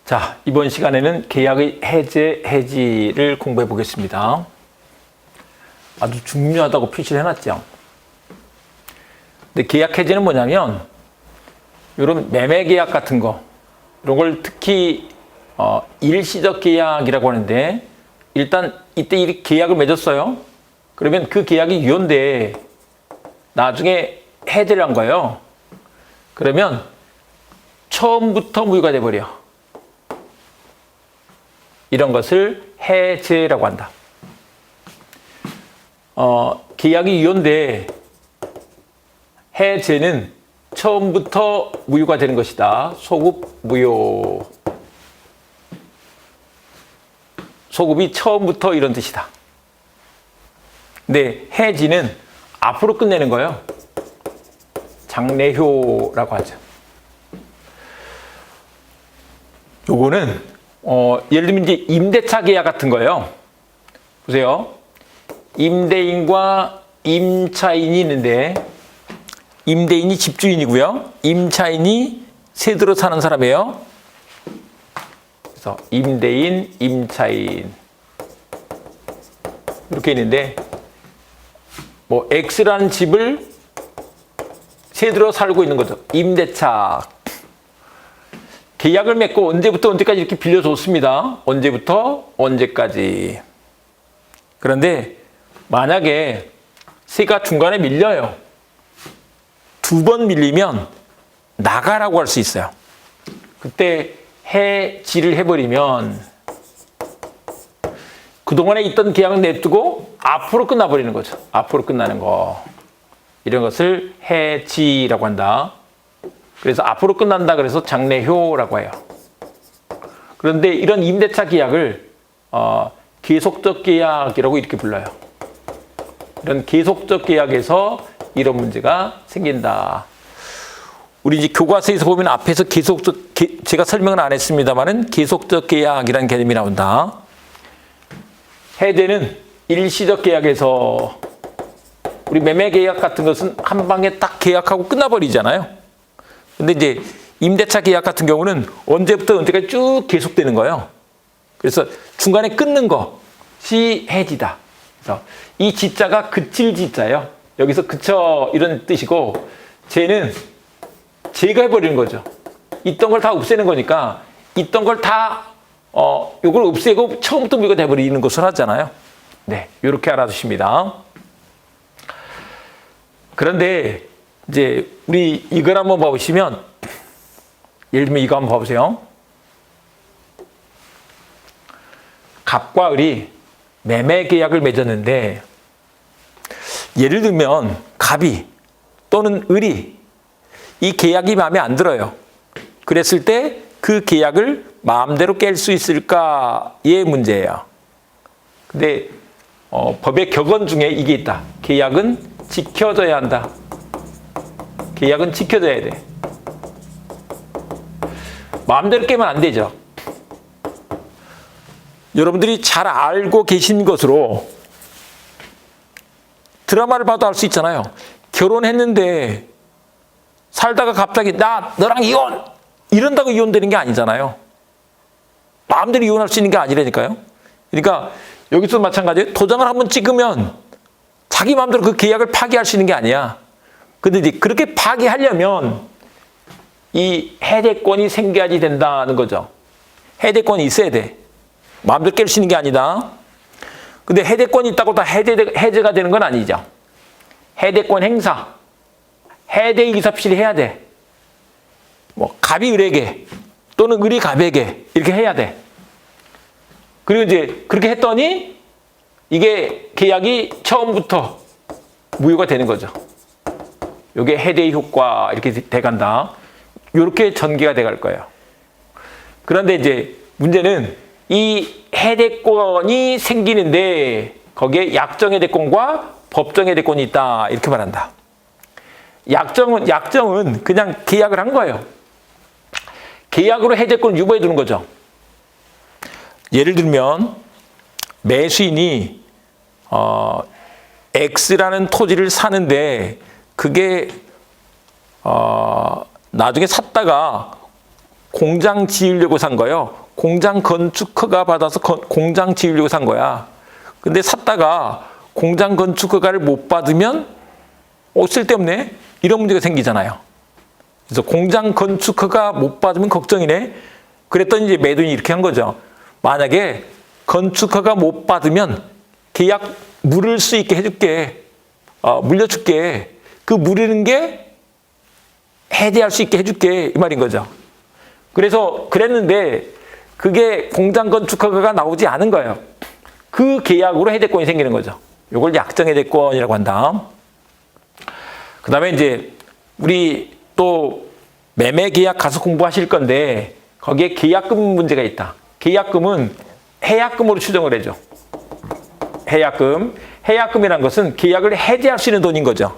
자, 이번 시간에는 계약의 해제, 해지를 공부해 보겠습니다. 아주 중요하다고 표시를 해놨죠. 근데 계약 해지는 뭐냐면, 이런 매매 계약 같은 거, 이런 걸 특히 일시적 계약이라고 하는데, 일단 이때 이 계약을 맺었어요. 그러면 그 계약이 유효인데 나중에 해제를 한 거예요. 그러면 처음부터 무효가 돼버려. 이런 것을 해제라고 한다. 계약이 유효인데 해제는 처음부터 무효가 되는 것이다. 소급 무효. 소급이 처음부터 이런 뜻이다. 근데 해지는 앞으로 끝내는 거예요. 장래효라고 하죠. 요거는 예를 들면 이제 임대차 계약 같은 거예요. 보세요. 임대인과 임차인이 있는데 임대인이 집주인이고요. 임차인이 세대로 사는 사람이에요. 그래서 임대인, 임차인 이렇게 있는데 뭐 X라는 집을 세대로 살고 있는 거죠. 임대차. 계약을 맺고 언제부터 언제까지 이렇게 빌려줬습니다. 언제부터 언제까지. 그런데 만약에 세가 중간에 밀려요. 2번 밀리면 나가라고 할 수 있어요. 그때 해지를 해버리면 그동안에 있던 계약을 냅두고 앞으로 끝나버리는 거죠. 앞으로 끝나는 거. 이런 것을 해지라고 한다. 그래서 앞으로 끝난다 그래서 장래효라고 해요. 그런데 이런 임대차 계약을 계속적 계약이라고 이렇게 불러요. 이런 계속적 계약에서 이런 문제가 생긴다. 우리 이제 교과서에서 보면 앞에서 제가 설명은 안 했습니다만은 계속적 계약이라는 개념이 나온다. 해제는 일시적 계약에서 우리 매매 계약 같은 것은 한 방에 딱 계약하고 끝나버리잖아요. 근데 이제 임대차 계약 같은 경우는 언제부터 언제까지 쭉 계속되는 거예요. 그래서 중간에 끊는 것이 해지다. 그래서 이 지자가 그칠 지자예요. 여기서 그쳐 이런 뜻이고 쟤는 제거해버리는 거죠. 있던 걸 다 없애는 거니까 있던 걸 다 요걸 없애고 처음부터 무효가 돼버리는 것을 하잖아요. 네, 이렇게 알아두십니다. 그런데 이제 우리 이걸 한번 봐보시면 예를 들면 이거 한번 봐보세요. 갑과 을이 매매 계약을 맺었는데 예를 들면 갑이 또는 을이 이 계약이 마음에 안 들어요. 그랬을 때 그 계약을 마음대로 깰 수 있을까의 문제예요. 근데 법의 격언 중에 이게 있다. 계약은 지켜져야 한다. 계약은 지켜져야 돼. 마음대로 깨면 안 되죠. 여러분들이 잘 알고 계신 것으로 드라마를 봐도 알 수 있잖아요. 결혼했는데 살다가 갑자기 너랑 이혼! 이런다고 이혼되는 게 아니잖아요. 마음대로 이혼할 수 있는 게 아니라니까요. 그러니까 여기서 마찬가지예요. 도장을 한번 찍으면 자기 마음대로 그 계약을 파기할 수 있는 게 아니야. 근데 이제 그렇게 파기하려면 이 해제권이 생겨야지 된다는 거죠. 해제권이 있어야 돼. 마음대로 깰 수 있는 게 아니다. 근데 해제권이 있다고 다 해제가 되는 건 아니죠. 해제권 행사, 해제이기삽실이 해야 돼. 뭐 갑이 을에게 또는 을이 갑에게 이렇게 해야 돼. 그리고 이제 그렇게 했더니 이게 계약이 처음부터 무효가 되는 거죠. 이게 해제의 효과 이렇게 돼간다. 이렇게 전개가 돼갈 거예요. 그런데 이제 문제는 이 해제권이 생기는데 거기에 약정 해제권과 법정 해제권이 있다 이렇게 말한다. 약정은 그냥 계약을 한 거예요. 계약으로 해제권을 유보해 두는 거죠. 예를 들면 매수인이 X라는 토지를 사는데 그게 나중에 샀다가 공장 지으려고 산 거예요. 공장 건축허가 받아서 공장 지으려고 산 거야. 근데 샀다가 공장 건축허가를 못 받으면 쓸데없네. 이런 문제가 생기잖아요. 그래서 공장 건축허가 못 받으면 걱정이네. 그랬더니 이제 매도인이 이렇게 한 거죠. 만약에 건축허가 못 받으면 계약 물을 수 있게 해줄게. 물려줄게. 그 물리는 게 해제할 수 있게 해줄게. 이 말인 거죠. 그래서 그랬는데 그게 공장 건축허가가 나오지 않은 거예요. 그 계약으로 해제권이 생기는 거죠. 이걸 약정 해제권이라고 한다. 그 다음에 이제 우리 또 매매 계약 가서 공부하실 건데 거기에 계약금 문제가 있다. 계약금은 해약금으로 추정을 해줘. 해약금. 해약금이라는 것은 계약을 해제할 수 있는 돈인 거죠.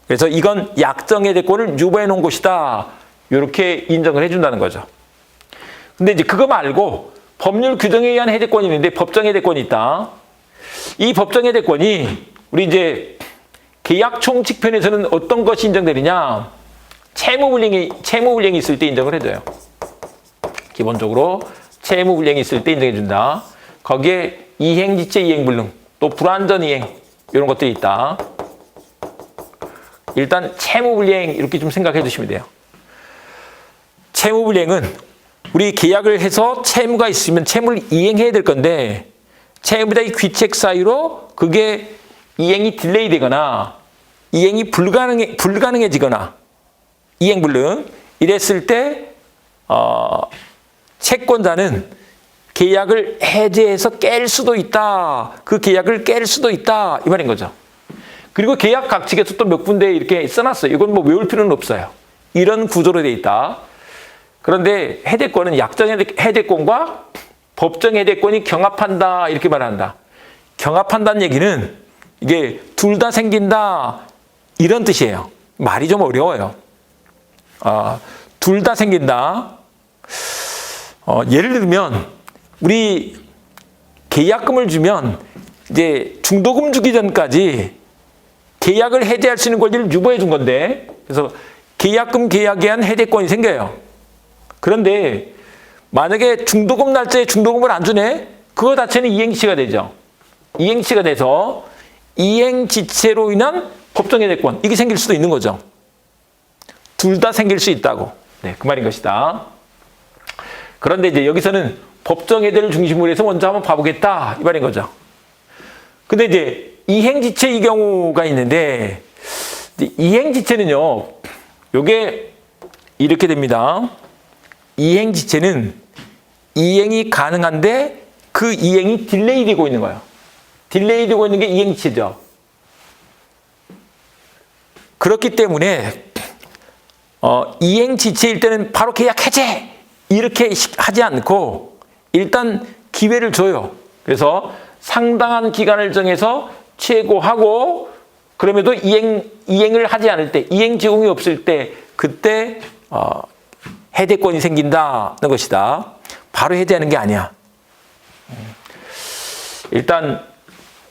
그래서 이건 약정 해제권을 유보해 놓은 것이다. 이렇게 인정을 해준다는 거죠. 근데 이제 그거 말고 법률 규정에 의한 해제권이 있는데 법정 해제권이 있다. 이 법정 해제권이 우리 이제 계약 총칙편에서는 어떤 것이 인정되느냐? 채무불이행이 있을 때 인정을 해줘요. 기본적으로 채무불이행이 있을 때 인정해준다. 거기에 이행지체 이행불능, 또 불완전 이행 이런 것들이 있다. 일단 채무불이행 이렇게 좀 생각해 주시면 돼요. 채무불이행은 우리 계약을 해서 채무가 있으면 채무를 이행해야 될 건데 채무자의 귀책 사유로 그게 이행이 딜레이 되거나 이행이 불가능해지거나 이행불능 이랬을 때 채권자는 계약을 해제해서 깰 수도 있다. 그 계약을 깰 수도 있다. 이 말인 거죠. 그리고 계약 각칙에서 또 몇 군데 이렇게 써놨어요. 이건 뭐 외울 필요는 없어요. 이런 구조로 돼 있다. 그런데 해제권은 약정 해제권과 법정 해제권이 경합한다. 이렇게 말한다. 경합한다는 얘기는 이게 둘 다 생긴다. 이런 뜻이에요. 말이 좀 어려워요. 둘 다 생긴다. 예를 들면 우리 계약금을 주면 이제 중도금 주기 전까지 계약을 해제할 수 있는 권리를 유보해 준 건데 그래서 계약금 계약에 한 해제권이 생겨요. 그런데 만약에 중도금 날짜에 중도금을 안 주네? 그거 자체는 이행지체가 되죠. 이행지체가 돼서 이행지체로 인한 법정 해제권 이게 생길 수도 있는 거죠. 둘 다 생길 수 있다고. 네, 그 말인 것이다. 그런데 이제 여기서는 법정 해제를 중심으로 해서 먼저 한번 봐보겠다 이 말인 거죠. 근데 이제 이행지체 이 경우가 있는데 이행지체는요. 요게 이렇게 됩니다. 이행지체는 이행이 가능한데 그 이행이 딜레이 되고 있는 거예요. 딜레이 되고 있는 게 이행지체죠. 그렇기 때문에 이행지체일 때는 바로 계약 해제 이렇게 하지 않고 일단 기회를 줘요. 그래서 상당한 기간을 정해서 최고하고 그럼에도 이행을 하지 않을 때 이행 제공이 없을 때 그때 해제권이 생긴다는 것이다. 바로 해제하는 게 아니야. 일단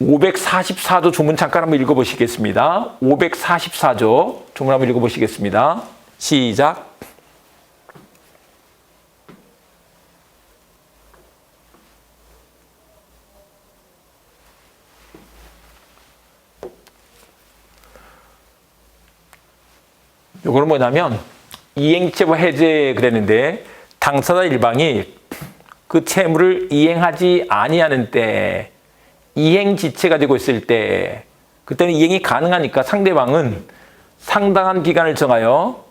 544조 조문 잠깐 한번 읽어보시겠습니다. 544조 조문 한번 읽어보시겠습니다. 시작. 요거는 뭐냐면 이행채무 해제 그랬는데 당사자 일방이 그 채무를 이행하지 아니하는 때 이행지체가 되고 있을 때 그때는 이행이 가능하니까 상대방은 상당한 기간을 정하여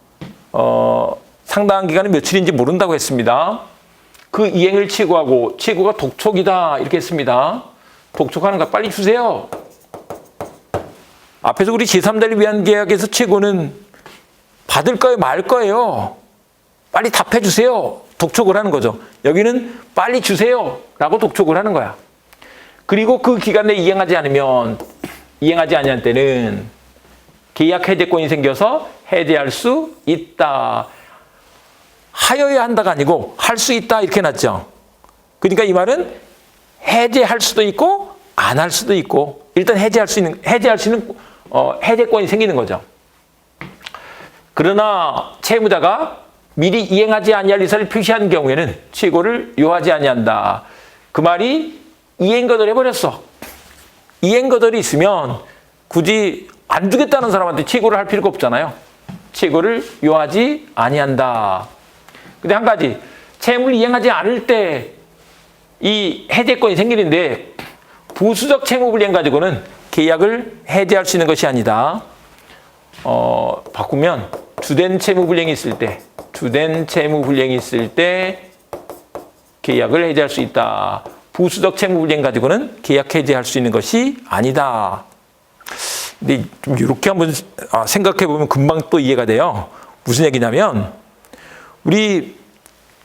상당한 기간이 며칠인지 모른다고 했습니다. 그 이행을 최고하고 최고가 독촉이다 이렇게 했습니다. 독촉하는 거 빨리 주세요. 앞에서 우리 제3자를 위한 계약에서 최고는 받을 거예요, 말 거예요? 빨리 답해 주세요. 독촉을 하는 거죠. 여기는 빨리 주세요 라고 독촉을 하는 거야. 그리고 그 기간 내에 이행하지 않으면 이행하지 않을 때는 계약 해제권이 생겨서 해제할 수 있다. 하여야 한다가 아니고 할 수 있다 이렇게 놨죠. 그러니까 이 말은 해제할 수도 있고 안 할 수도 있고 일단 해제할 수 있는 해제권이 생기는 거죠. 그러나 채무자가 미리 이행하지 아니할 의사를 표시한 경우에는 취고를 요하지 아니한다. 그 말이 이행거절을 해버렸어. 이행거절이 있으면 굳이 안 주겠다는 사람한테 취고를 할 필요가 없잖아요. 취고를 요하지 아니한다. 근데 한 가지, 채무를 이행하지 않을 때 이 해제권이 생기는데 부수적 채무불이행 가지고는 계약을 해제할 수 있는 것이 아니다. 바꾸면 주된 채무불이행이 있을 때 계약을 해제할 수 있다. 부수적 채무불이행 가지고는 계약 해제할 수 있는 것이 아니다. 근데 좀 이렇게 한번 생각해 보면 금방 또 이해가 돼요. 무슨 얘기냐면 우리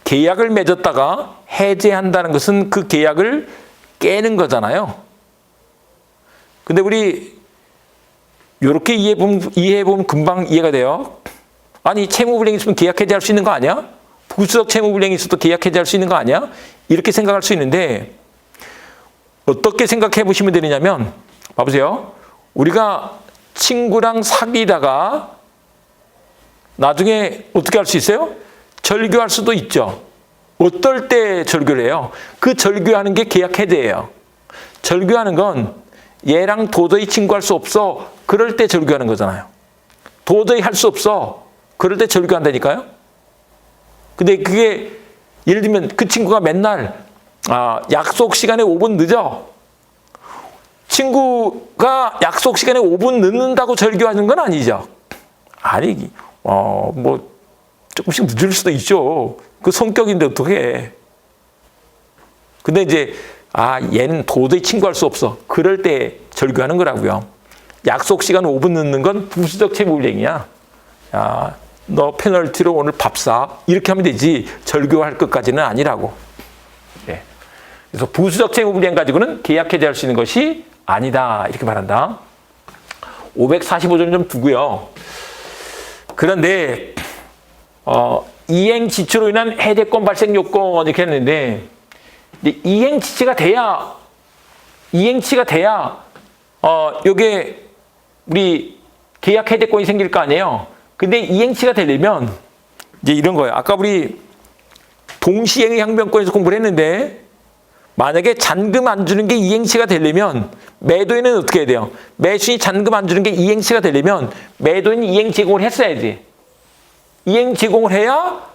계약을 맺었다가 해제한다는 것은 그 계약을 깨는 거잖아요. 근데 우리 이렇게 이해해보면 금방 이해가 돼요. 아니, 채무불이행이 있으면 계약 해제할 수 있는 거 아니야? 부수적 채무불이행이 있어도 계약 해제할 수 있는 거 아니야? 이렇게 생각할 수 있는데 어떻게 생각해 보시면 되느냐면 봐보세요. 우리가 친구랑 사귀다가 나중에 어떻게 할 수 있어요? 절교할 수도 있죠. 어떨 때 절교를 해요? 그 절교하는 게 계약 해제예요. 절교하는 건 얘랑 도저히 친구할 수 없어. 그럴 때 절교하는 거잖아요. 도저히 할 수 없어. 그럴 때 절교한다니까요. 근데 그게 예를 들면 그 친구가 맨날 약속 시간에 5분 늦어. 친구가 약속 시간에 5분 늦는다고 절교하는 건 아니죠. 아니, 뭐 조금씩 늦을 수도 있죠. 그 성격인데 어떡해. 근데 이제 얘는 도저히 친구할 수 없어. 그럴 때 절교하는 거라고요. 약속 시간 5분 늦는 건 부수적 채무불이행이야. 야, 너 페널티로 오늘 밥 사. 이렇게 하면 되지. 절교할 것까지는 아니라고. 네. 그래서 부수적 채무불이행 가지고는 계약 해제할 수 있는 것이 아니다. 이렇게 말한다. 545점 좀 두고요. 그런데 이행 지체로 인한 해제권 발생 요건 이렇게 했는데 이행 지체가 돼야 요게 우리 계약 해제권이 생길 거 아니에요. 근데 이행치가 되려면 이제 이런 거예요. 아까 우리 동시행의 항변권에서 공부를 했는데 만약에 잔금 안 주는 게 이행치가 되려면 매도인은 어떻게 해야 돼요? 매수인이 잔금 안 주는 게 이행치가 되려면 매도인이 이행 제공을 했어야지. 이행 제공을 해야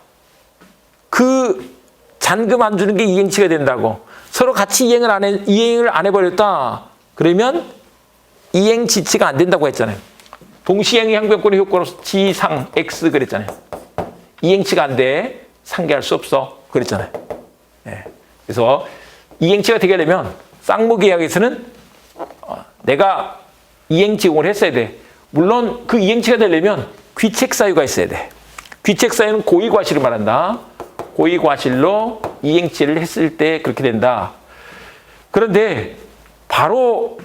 그 잔금 안 주는 게 이행치가 된다고. 서로 같이 이행을 안 해버렸다. 그러면 이행 지치가 안 된다고 했잖아요. 동시행의 항변권의 효과로서 지상 X 그랬잖아요. 이행치가 안 돼. 상계할 수 없어. 그랬잖아요. 네. 그래서 이행치가 되게 하려면 쌍무계약에서는 내가 이행 제공을 했어야 돼. 물론 그 이행치가 되려면 귀책 사유가 있어야 돼. 귀책 사유는 고의과실을 말한다. 고의과실로 이행치를 했을 때 그렇게 된다. 그런데 바로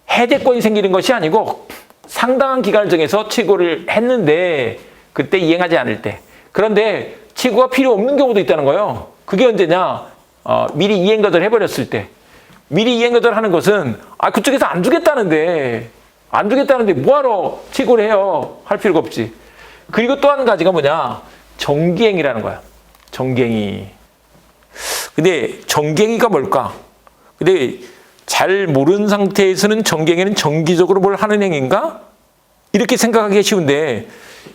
해제권이 생기는 것이 아니고 상당한 기간을 정해서 취고를 했는데 그때 이행하지 않을 때. 그런데 취고가 필요 없는 경우도 있다는 거예요. 그게 언제냐? 미리 이행거절 해버렸을 때. 미리 이행거절 하는 것은 그쪽에서 안 주겠다는데 뭐하러 취고를 해요? 할 필요가 없지. 그리고 또 한 가지가 뭐냐? 정기행위라는 거야. 정기행위. 근데 정기행위가 뭘까? 근데 잘 모르는 상태에서는 정기행위는 정기적으로 뭘 하는 행위인가? 이렇게 생각하기 쉬운데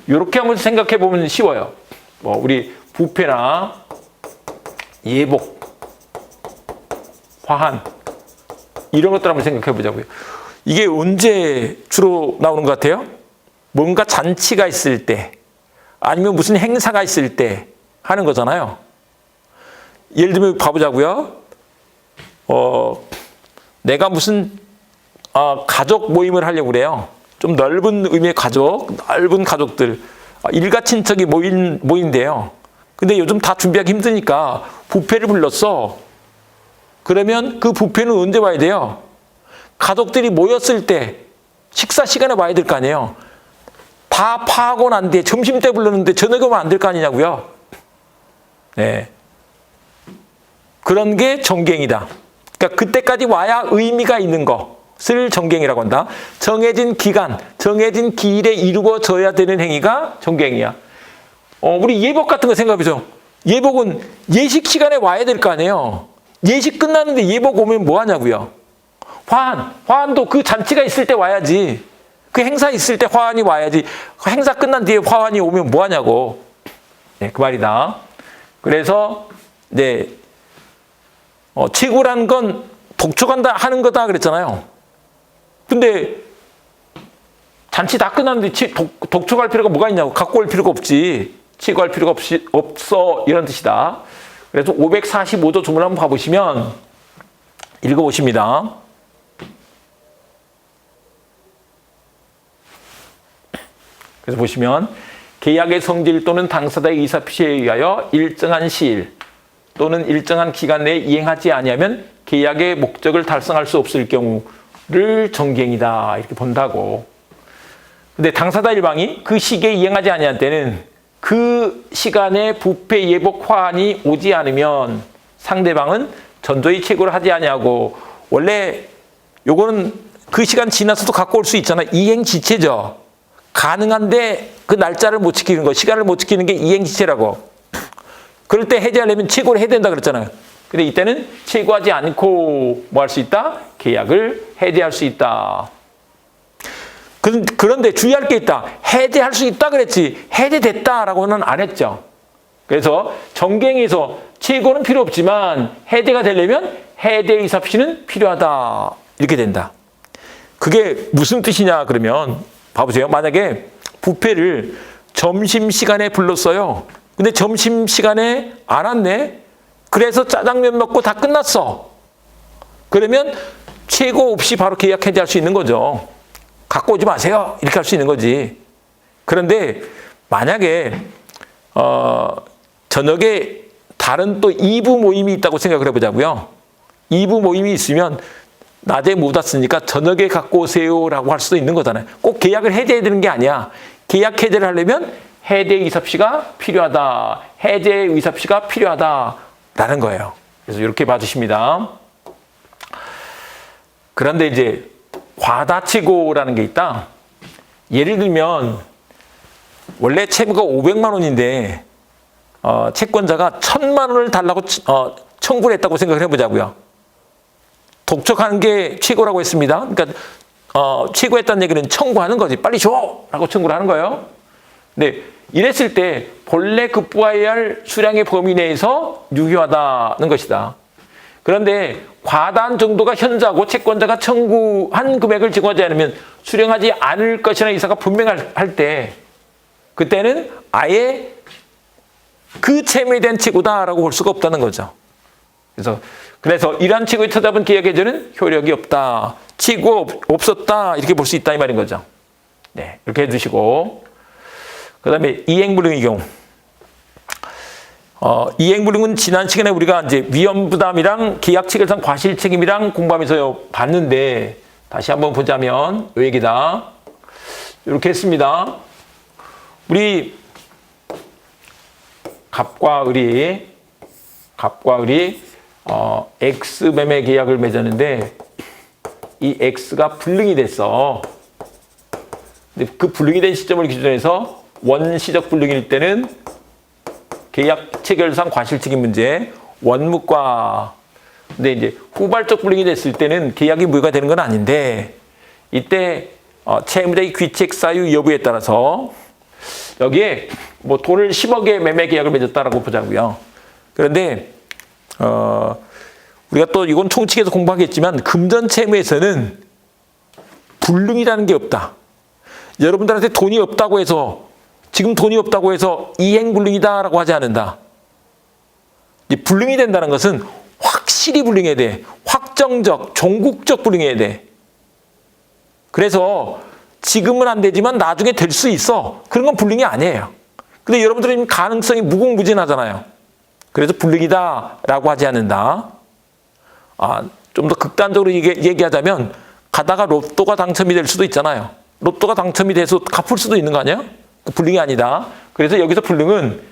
이렇게 한번 생각해 보면 쉬워요. 뭐 우리 부패나 예복, 화한 이런 것들 한번 생각해 보자고요. 이게 언제 주로 나오는 것 같아요? 뭔가 잔치가 있을 때 아니면 무슨 행사가 있을 때 하는 거잖아요. 예를 들면 봐보자고요. 내가 무슨 가족 모임을 하려고 그래요. 좀 넓은 의미의 넓은 가족들, 일가 친척이 모인대요. 근데 요즘 다 준비하기 힘드니까 뷔페를 불렀어. 그러면 그 뷔페는 언제 와야 돼요? 가족들이 모였을 때 식사 시간에 와야 될 거 아니에요. 다 파하고 난 뒤에 점심 때 불렀는데 저녁에 오면 안 될 거 아니냐고요. 네. 그런 게 정갱이다. 그러니까 그때까지 와야 의미가 있는 것을 정갱이라고 한다. 정해진 기간, 정해진 기일에 이루어져야 되는 행위가 정갱이야. 우리 예복 같은 거 생각해보세요. 예복은 예식 시간에 와야 될 거 아니에요. 예식 끝났는데 예복 오면 뭐 하냐고요. 화환도 그 잔치가 있을 때 와야지. 그 행사 있을 때 화환이 와야지. 그 행사 끝난 뒤에 화환이 오면 뭐 하냐고. 네, 그 말이다. 그래서 이제 치고란 건 독촉한다 하는 거다 그랬잖아요. 근데 잔치 다 끝났는데 독촉할 필요가 뭐가 있냐고. 갖고 올 필요가 없지. 치고할 필요가 없어. 이런 뜻이다. 그래서 545조 조문 한번 봐보시면 읽어보십니다. 그래서 보시면 계약의 성질 또는 당사자의 의사표시에 의하여 일정한 시일 또는 일정한 기간 내에 이행하지 아니하면 계약의 목적을 달성할 수 없을 경우를 정기행위다 이렇게 본다고. 근데 당사자 일방이 그 시기에 이행하지 아니할 때는 그 시간에 부패 예복 화환이 오지 않으면 상대방은 전조의 채고를 하지 아니하고, 원래 요거는 그 시간 지나서도 갖고 올 수 있잖아. 이행지체죠. 가능한데 그 날짜를 못 지키는 거, 시간을 못 지키는 게 이행지체라고. 그럴 때 해제하려면 채고를 해야 된다 그랬잖아요. 근데 이때는 채고하지 않고 뭐 할 수 있다? 계약을 해제할 수 있다. 그런데 주의할 게 있다. 해제할 수 있다 그랬지 해제됐다라고는 안 했죠. 그래서 정갱에서 채고는 필요 없지만 해제가 되려면 해제 의사표시는 필요하다 이렇게 된다. 그게 무슨 뜻이냐 그러면 봐보세요. 만약에 부패를 점심시간에 불렀어요. 근데 점심시간에 안 왔네. 그래서 짜장면 먹고 다 끝났어. 그러면 채고 없이 바로 계약 해제할 수 있는 거죠. 갖고 오지 마세요. 이렇게 할 수 있는 거지. 그런데 만약에 저녁에 다른 또 2부 모임이 있다고 생각을 해보자고요. 2부 모임이 있으면 낮에 못 왔으니까 저녁에 갖고 오세요라고 할 수도 있는 거잖아요. 꼭 계약을 해제해야 되는 게 아니야. 계약 해제를 하려면 해제 의사표시가 필요하다. 해제 의사표시가 필요하다라는 거예요. 그래서 이렇게 봐주십니다. 그런데 이제 과다치고라는 게 있다. 예를 들면 원래 채무가 500만 원인데 채권자가 1000만 원을 달라고 청구를 했다고 생각을 해보자고요. 독촉하는 게 최고라고 했습니다. 그러니까 최고했다는 얘기는 청구하는 거지. 빨리 줘! 라고 청구를 하는 거예요. 근데 이랬을 때 본래 급부해야 할 수량의 범위 내에서 유효하다는 것이다. 그런데 과다한 정도가 현저하고 채권자가 청구한 금액을 증거하지 않으면 수령하지 않을 것이라는 의사가 분명할 때 그때는 아예 그 채무에 대한 채고다라고 볼 수가 없다는 거죠. 그래서 이러한 채고에 찾아본 계약 해제는 효력이 없다. 채고 없었다. 이렇게 볼 수 있다 이 말인 거죠. 네, 이렇게 해두시고 그 다음에 이행불능의 경우. 이행불능은 지난 시간에 우리가 이제 위험부담이랑 계약체결상 과실책임이랑 공부하면서 봤는데 다시 한번 보자면 이 얘기다. 이렇게 했습니다. 우리 갑과 을이 X 매매 계약을 맺었는데 이 X가 불능이 됐어. 근데 그 불능이 된 시점을 기준으로 해서 원시적 불능일 때는 계약 체결상 과실책임 문제, 원무과. 근데 이제 후발적 불능이 됐을 때는 계약이 무효가 되는 건 아닌데 이때 채무자의 귀책 사유 여부에 따라서 여기에 뭐 돈을 10억에 매매 계약을 맺었다라고 보자고요. 그런데 우리가 또 이건 총칙에서 공부하겠지만 금전 채무에서는 불능이라는 게 없다. 여러분들한테 돈이 없다고 해서 지금 돈이 없다고 해서 이행불능이다라고 하지 않는다. 이 불능이 된다는 것은 확실히 불능해야 돼. 확정적, 종국적 불능해야 돼. 그래서 지금은 안 되지만 나중에 될 수 있어. 그런 건 불능이 아니에요. 근데 여러분들은 가능성이 무궁무진하잖아요. 그래서 불능이다라고 하지 않는다. 좀 더 극단적으로 얘기하자면 가다가 로또가 당첨이 될 수도 있잖아요. 로또가 당첨이 돼서 갚을 수도 있는 거 아니야? 불능이 아니다. 그래서 여기서 불능은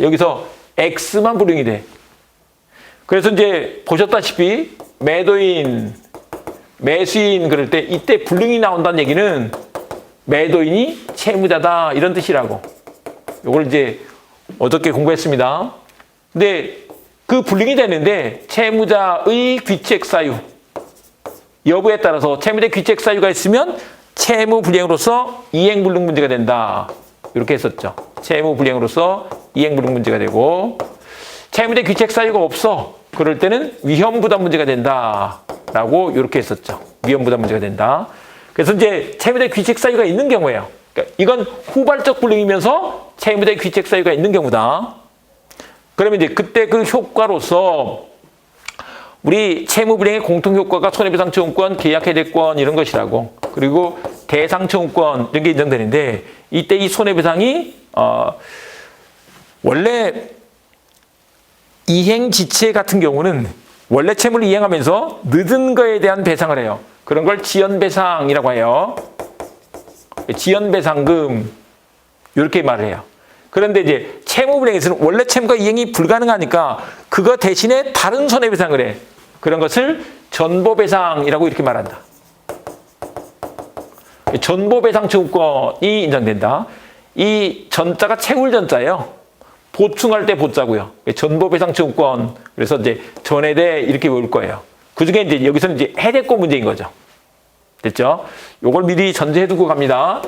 여기서 X만 불능이 돼. 그래서 이제 보셨다시피 매도인, 매수인 그럴 때 이때 불능이 나온다는 얘기는 매도인이 채무자다 이런 뜻이라고. 이걸 이제 어저께 공부했습니다. 근데 그 불능이 되는데 채무자의 귀책 사유 여부에 따라서 채무자의 귀책 사유가 있으면 채무 불이행으로서 이행 불능 문제가 된다. 이렇게 했었죠. 채무 불이행으로서 이행 불능 문제가 되고 채무자의 귀책 사유가 없어. 그럴 때는 위험 부담 문제가 된다라고 이렇게 했었죠. 위험 부담 문제가 된다. 그래서 이제 채무자의 귀책 사유가 있는 경우예요. 그러니까 이건 후발적 불능이면서 채무자의 귀책 사유가 있는 경우다. 그러면 이제 그때 그 효과로서 우리 채무불이행의 공통 효과가 손해배상청구권, 계약해제권 이런 것이라고 그리고 대상청구권 이런 게 인정되는데 이때 이 손해배상이 원래 이행지체 같은 경우는 원래 채무를 이행하면서 늦은 거에 대한 배상을 해요. 그런 걸 지연배상이라고 해요. 지연배상금 이렇게 말을 해요. 그런데 이제 채무불이행에서는 원래 채무가 이행이 불가능하니까 그거 대신에 다른 손해배상을 해. 그런 것을 전보배상이라고 이렇게 말한다. 전보배상 청구권이 인정된다. 이 전자가 채울 전자예요. 보충할 때 보자고요. 전보배상 청구권. 그래서 이제 전해대 이렇게 외울 거예요. 그 중에 이제 여기서는 이제 해제권 문제인 거죠. 됐죠? 요걸 미리 전제해두고 갑니다.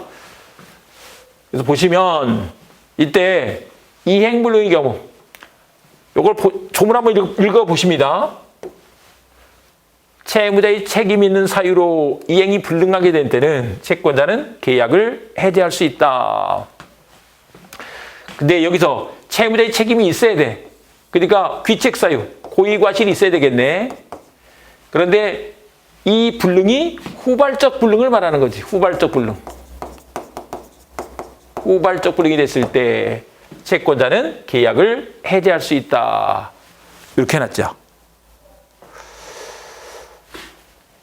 그래서 보시면 이때 이행불능의 경우 요걸 조문 한번 읽어보십니다. 채무자의 책임 있는 사유로 이행이 불능하게 된 때는 채권자는 계약을 해제할 수 있다. 근데 여기서 채무자의 책임이 있어야 돼. 그러니까 귀책 사유, 고의과실이 있어야 되겠네. 그런데 이 불능이 후발적 불능을 말하는 거지. 후발적 불능. 후발적 불능이 됐을 때 채권자는 계약을 해제할 수 있다. 이렇게 해놨죠.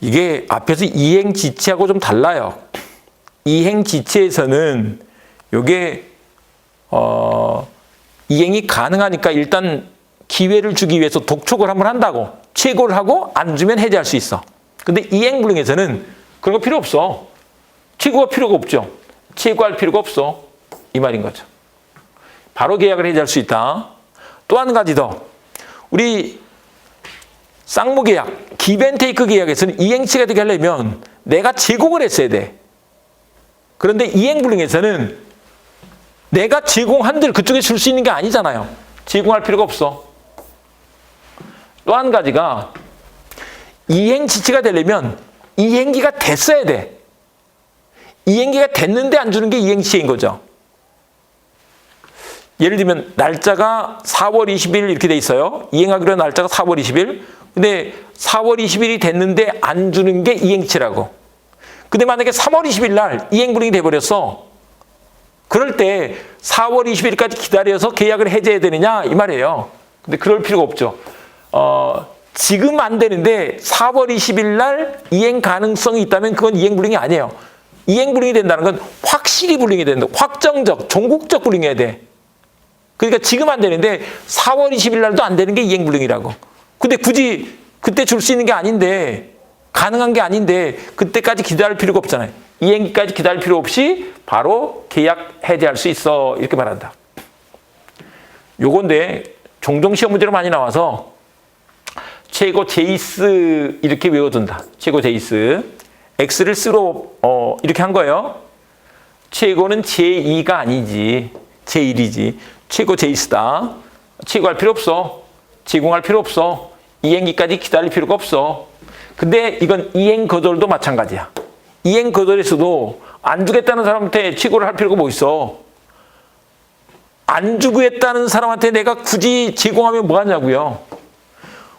이게 앞에서 이행지체하고 좀 달라요. 이행지체에서는 이게 이행이 가능하니까 일단 기회를 주기 위해서 독촉을 한번 한다고 최고를 하고 안 주면 해제할 수 있어. 근데 이행불능에서는 그런 거 필요 없어. 최고가 필요가 없죠. 최고할 필요가 없어. 이 말인 거죠. 바로 계약을 해제할 수 있다. 또 한 가지 더. 우리 쌍무 계약, 기브앤테이크 계약에서는 이행치가 되게 하려면 내가 제공을 했어야 돼. 그런데 이행불능에서는 내가 제공한 대로 그쪽에 줄 수 있는 게 아니잖아요. 제공할 필요가 없어. 또 한 가지가 이행지체가 되려면 이행기가 됐어야 돼. 이행기가 됐는데 안 주는 게 이행지체인 거죠. 예를 들면 날짜가 4월 20일 이렇게 돼 있어요. 이행하기로 한 날짜가 4월 20일. 근데 4월 20일이 됐는데 안 주는 게 이행치라고. 근데 만약에 3월 20일 날 이행불능이 돼버렸어. 그럴 때 4월 20일까지 기다려서 계약을 해제해야 되느냐 이 말이에요. 근데 그럴 필요가 없죠. 지금 안 되는데 4월 20일 날 이행 가능성이 있다면 그건 이행불능이 아니에요. 이행불능이 된다는 건 확실히 불능이 된다. 확정적, 종국적 불능해야 돼. 그러니까 지금 안 되는데 4월 20일 날도 안 되는 게 이행불능이라고. 근데 굳이 그때 줄 수 있는 게 아닌데 가능한 게 아닌데 그때까지 기다릴 필요가 없잖아요. 이행기까지 기다릴 필요 없이 바로 계약 해제할 수 있어. 이렇게 말한다. 요건데 종종 시험 문제로 많이 나와서 최고 제이스 이렇게 외워둔다. 최고 제이스. X를 쓰로 이렇게 한 거예요. 최고는 제2가 아니지. 제1이지. 최고 제이스다. 최고할 필요 없어. 제공할 필요 없어. 이행기까지 기다릴 필요가 없어. 근데 이건 이행 거절도 마찬가지야. 이행 거절에서도 안 주겠다는 사람한테 최고를 할 필요가 뭐 있어. 안 주겠다는 사람한테 내가 굳이 제공하면 뭐 하냐고요.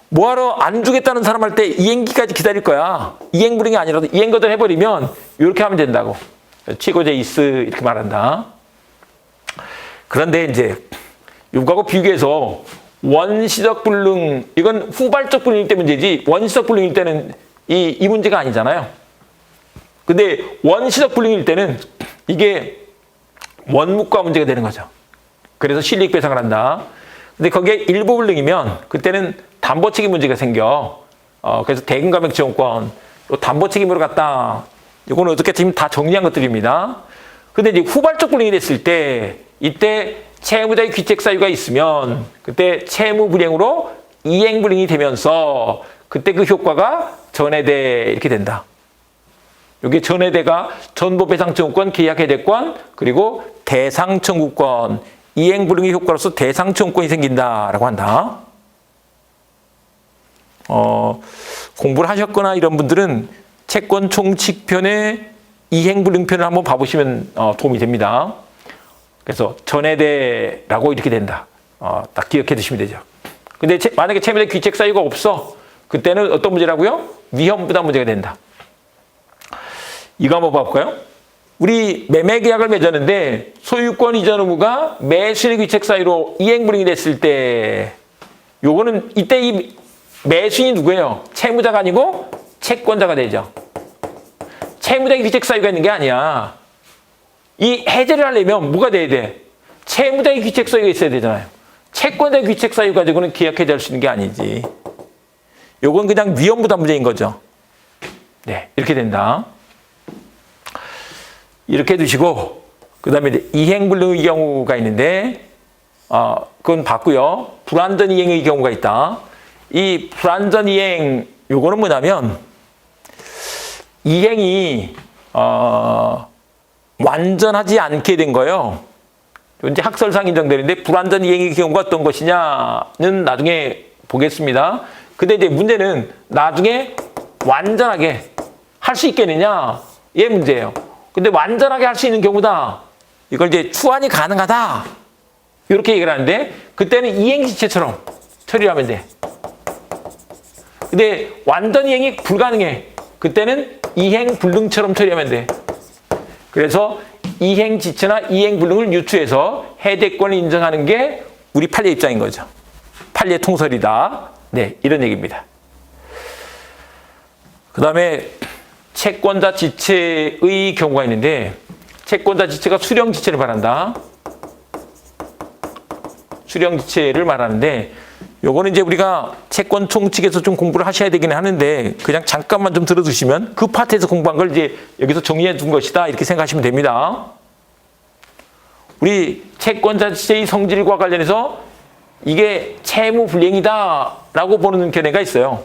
뭐하러 안 주겠다는 사람 할 때 이행기까지 기다릴 거야. 이행불능이 아니라도 이행 거절 해버리면 이렇게 하면 된다고. 최고 제이스 이렇게 말한다. 그런데 이제 이거하고 비교해서 원시적 불능, 이건 후발적 불능일 때 문제지 원시적 불능일 때는 이 문제가 아니잖아요. 근데 원시적 불능일 때는 이게 원무과 문제가 되는 거죠. 그래서 실리익 배상을 한다. 근데 거기에 일부 불능이면 그때는 담보 책임 문제가 생겨. 그래서 대금 감액 지원권, 담보 책임으로 갔다. 이거는 어떻게 지금 다 정리한 것들입니다. 근데 이제 후발적 불능이 됐을 때 이때 채무자의 귀책 사유가 있으면 그때 채무 불이행으로 이행 불이행이 되면서 그때 그 효과가 전해대 이렇게 된다. 여기 전해대가 전보배상청구권, 계약해대권, 그리고 대상청구권, 이행 불이행의 효과로서 대상청구권이 생긴다라고 한다. 공부를 하셨거나 이런 분들은 채권 총칙편의 이행 불이행편을 한번 봐보시면 도움이 됩니다. 그래서 전해대라고 이렇게 된다. 딱 기억해 두시면 되죠. 근데 만약에 채무자 귀책 사유가 없어. 그때는 어떤 문제라고요? 위험 부담 문제가 된다. 이거 한번 봐볼까요? 우리 매매 계약을 맺었는데 소유권 이전 의무가 매수인의 귀책 사유로 이행 불이행이 됐을 때 요거는 이때 이 매수인이 누구예요? 채무자가 아니고 채권자가 되죠. 채무자의 귀책 사유가 있는 게 아니야. 이 해제를 하려면 뭐가 돼야 돼? 채무자의 귀책 사유가 있어야 되잖아요. 채권자의 귀책 사유 가지고는 계약 해제할 수 있는 게 아니지. 요건 그냥 위험 부담 문제인 거죠. 네, 이렇게 된다. 이렇게 두시고 그다음에 이제 이행 불능의 경우가 있는데 그건 봤고요. 불완전 이행의 경우가 있다. 이 불완전 이행 요거는 뭐냐면 이행이 완전하지 않게 된 거예요. 이제 학설상 인정되는데 불완전 이행의 경우가 어떤 것이냐는 나중에 보겠습니다. 근데 이제 문제는 나중에 완전하게 할 수 있겠느냐? 얘 문제예요. 근데 완전하게 할 수 있는 경우다. 이걸 이제 추환이 가능하다. 이렇게 얘기를 하는데 그때는 이행지체처럼 처리를 하면 돼. 근데 완전 이행이 불가능해. 그때는 이행불능처럼 처리하면 돼. 그래서 이행지체나 이행불능을 유추해서 해대권을 인정하는 게 우리 판례 입장인 거죠. 판례 통설이다. 네, 이런 얘기입니다. 그 다음에 채권자 지체의 경우가 있는데 채권자 지체가 수령 지체를 말한다. 수령 지체를 말하는데 요거는 이제 우리가 채권 총칙에서 좀 공부를 하셔야 되긴 하는데 그냥 잠깐만 좀 들어두시면 그 파트에서 공부한 걸 이제 여기서 정리해 둔 것이다 이렇게 생각하시면 됩니다. 우리 채권자 지체의 성질과 관련해서 이게 채무 불이행이다라고 보는 견해가 있어요.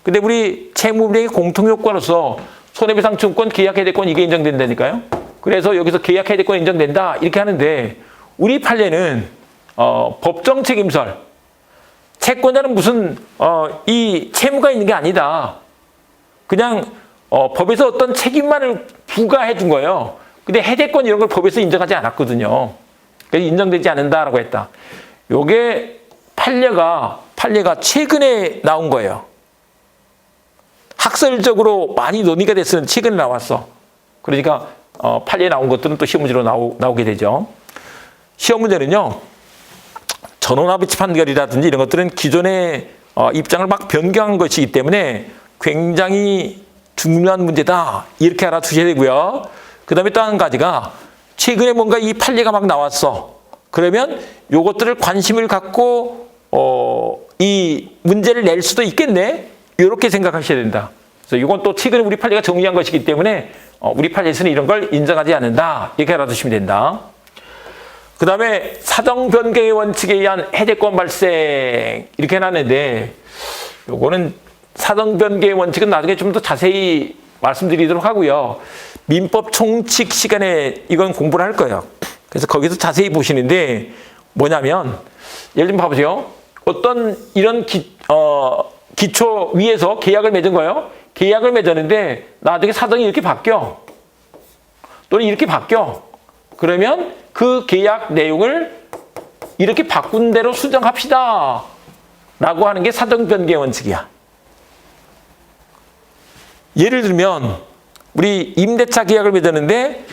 근데 우리 채무 불이행의 공통 효과로서 손해배상 청구권, 계약해대권 이게 인정된다니까요. 그래서 여기서 계약해대권 인정된다 이렇게 하는데 우리 판례는 법정 책임설 채권자는 무슨 이 채무가 있는 게 아니다. 그냥 법에서 어떤 책임만을 부과해 준 거예요. 근데 해대권 이런 걸 법에서 인정하지 않았거든요. 그래서 인정되지 않는다라고 했다. 요게 판례가 최근에 나온 거예요. 학설적으로 많이 논의가 됐으면 최근에 나왔어. 그러니까 판례에 나온 것들은 또 시험 문제로 나오게 되죠. 시험 문제는요. 전원합의치 판결이라든지 이런 것들은 기존의 입장을 막 변경한 것이기 때문에 굉장히 중요한 문제다. 이렇게 알아두셔야 되고요. 그 다음에 또 한 가지가 최근에 뭔가 이 판례가 막 나왔어. 그러면 요것들을 관심을 갖고 이 문제를 낼 수도 있겠네. 이렇게 생각하셔야 된다. 그래서 이건 또 최근에 우리 판례가 정리한 것이기 때문에 우리 판례에서는 이런 걸 인정하지 않는다. 이렇게 알아두시면 된다. 그 다음에 사정 변경의 원칙에 의한 해제권 발생 이렇게 해놨는데 요거는 사정 변경의 원칙은 나중에 좀 더 자세히 말씀드리도록 하고요. 민법 총칙 시간에 이건 공부를 할 거예요. 그래서 거기서 자세히 보시는데 뭐냐면 예를 들면 봐보세요. 어떤 이런 기초 위에서 계약을 맺은 거예요. 계약을 맺었는데 나중에 사정이 이렇게 바뀌어. 또는 이렇게 바뀌어. 그러면 그 계약 내용을 이렇게 바꾼 대로 수정합시다. 라고 하는 게 사정 변경의 원칙이야. 예를 들면 우리 임대차 계약을 맺었는데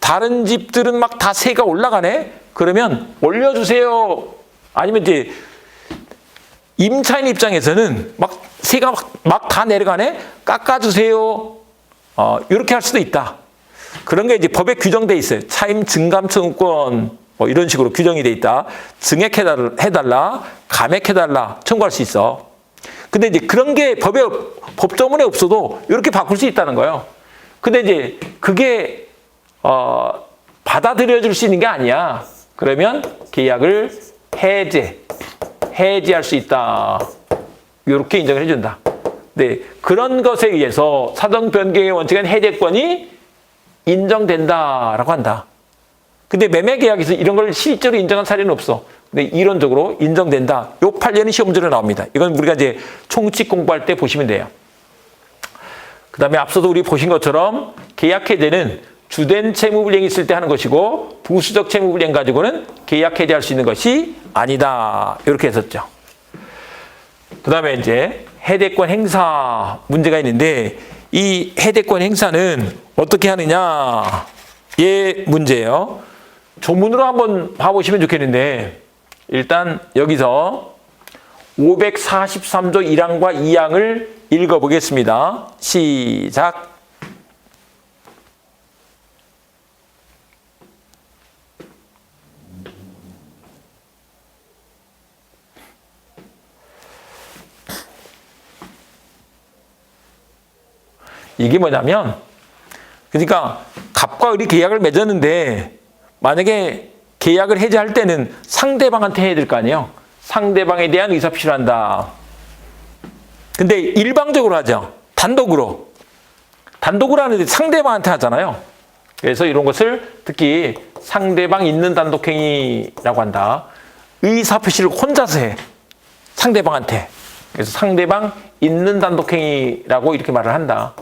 다른 집들은 막 다 세가 올라가네. 그러면 올려주세요. 아니면 이제 임차인 입장에서는 막 세가 막 다 내려가네. 깎아주세요. 이렇게 할 수도 있다. 그런 게 이제 법에 규정돼 있어요. 차임 증감 청구권 뭐 이런 식으로 규정이 돼 있다. 증액해달라, 감액해달라 청구할 수 있어. 근데 이제 그런 게 법조문에 없어도 이렇게 바꿀 수 있다는 거예요. 근데 이제 그게 받아들여질 수 있는 게 아니야. 그러면 계약을 해지할 수 있다. 이렇게 인정을 해준다. 네, 그런 것에 의해서 사정 변경의 원칙은 해제권이 인정된다라고 한다. 근데 매매 계약에서 이런 걸 실제로 인정한 사례는 없어. 근데 이론적으로 인정된다. 요 판례는 시험 문제로 나옵니다. 이건 우리가 이제 총칙 공부할 때 보시면 돼요. 그 다음에 앞서도 우리 보신 것처럼 계약 해제는 주된 채무 불이행이 있을 때 하는 것이고 부수적 채무 불이행 가지고는 계약 해제할 수 있는 것이 아니다. 이렇게 했었죠. 그 다음에 이제 해제권 행사 문제가 있는데 이 해제권 행사는 어떻게 하느냐? 예, 문제예요. 조문으로 한번 봐보시면 좋겠는데 일단 여기서 543조 1항과 2항을 읽어보겠습니다. 시작. 이게 뭐냐면 그러니까 갑과 을이 계약을 맺었는데 만약에 계약을 해지할 때는 상대방한테 해야 될 거 아니에요. 상대방에 대한 의사표시를 한다. 근데 일방적으로 하죠. 단독으로. 단독으로 하는데 상대방한테 하잖아요. 그래서 이런 것을 특히 상대방 있는 단독행위라고 한다. 의사표시를 혼자서 해. 상대방한테. 그래서 상대방 있는 단독행위라고 이렇게 말을 한다.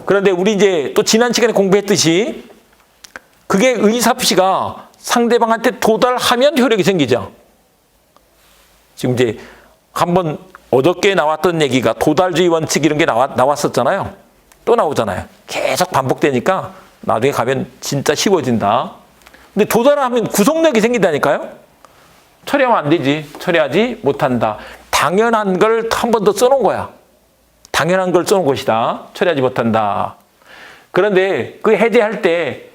그런데 우리 이제 또 지난 시간에 공부했듯이 그게 의사표시가 상대방한테 도달하면 효력이 생기죠. 지금 이제 한번 어저께 나왔던 얘기가 도달주의 원칙 이런 게 나왔었잖아요. 또 나오잖아요. 계속 반복되니까 나중에 가면 진짜 쉬워진다. 근데 도달하면 구속력이 생긴다니까요. 처리하면 안 되지. 처리하지 못한다. 당연한 걸 한 번 더 써놓은 거야. 당연한 걸 써놓은 것이다. 처리하지 못한다. 그런데 그 해제할 때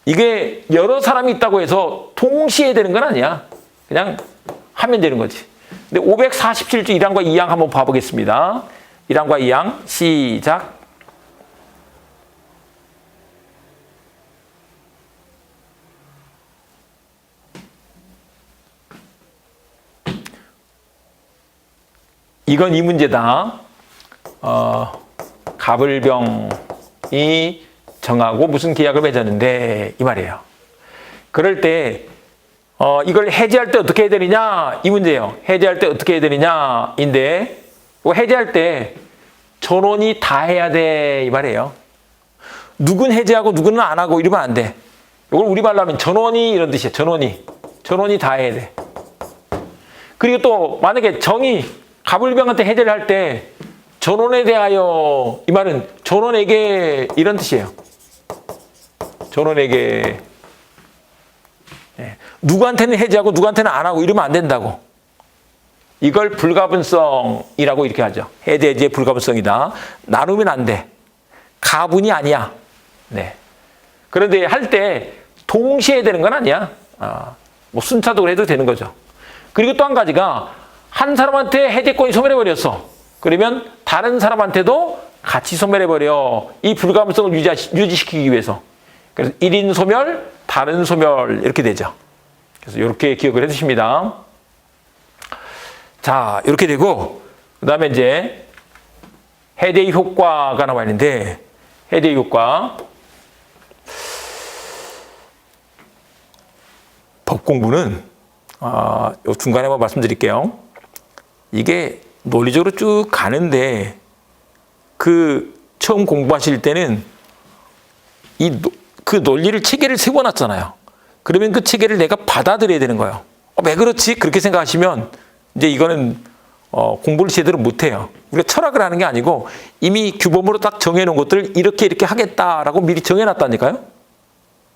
이게 여러 사람이 있다고 해서 동시에 되는 건 아니야. 그냥 하면 되는 거지. 근데 547조 1항과 2항 한번 봐보겠습니다. 1항과 2항 시작. 이건 이 문제다. 갑을병이 정하고 무슨 계약을 맺었는데 이 말이에요. 그럴 때 이걸 해지할 때 어떻게 해야 되느냐 이 문제예요. 해지할 때 어떻게 해야 되느냐인데 해지할 때 전원이 다 해야 돼 이 말이에요. 누군 해지하고 누구는 안 하고 이러면 안 돼. 이걸 우리말로 하면 전원이 이런 뜻이에요. 전원이 다 해야 돼. 그리고 또 만약에 정이 갑을병한테 해제를 할 때 전원에 대하여 이 말은 전원에게 이런 뜻이에요. 전원에게 누구한테는 해제하고 누구한테는 안 하고 이러면 안 된다고. 이걸 불가분성이라고 이렇게 하죠. 해제의 불가분성이다. 나누면 안 돼. 가분이 아니야. 네. 그런데 할 때 동시에 되는 건 아니야. 뭐 순차적으로 해도 되는 거죠. 그리고 또 한 가지가 한 사람한테 해제권이 소멸해버렸어. 그러면 다른 사람한테도 같이 소멸해버려. 이 불가분성을 유지시키기 위해서. 그래서 1인 소멸, 다른 소멸 이렇게 되죠. 그래서 이렇게 기억을 해주십니다. 자, 이렇게 되고 그 다음에 이제 해제의 효과가 나와 있는데 해제의 효과 법 공부는 요 중간에 한번 말씀드릴게요. 이게 논리적으로 쭉 가는데 그 처음 공부하실 때는 그 논리를 체계를 세워놨잖아요. 그러면 그 체계를 내가 받아들여야 되는 거예요. 왜 그렇지? 그렇게 생각하시면 이제 이거는 공부를 제대로 못해요. 우리가 철학을 하는 게 아니고 이미 규범으로 딱 정해놓은 것들을 이렇게 하겠다라고 미리 정해놨다니까요.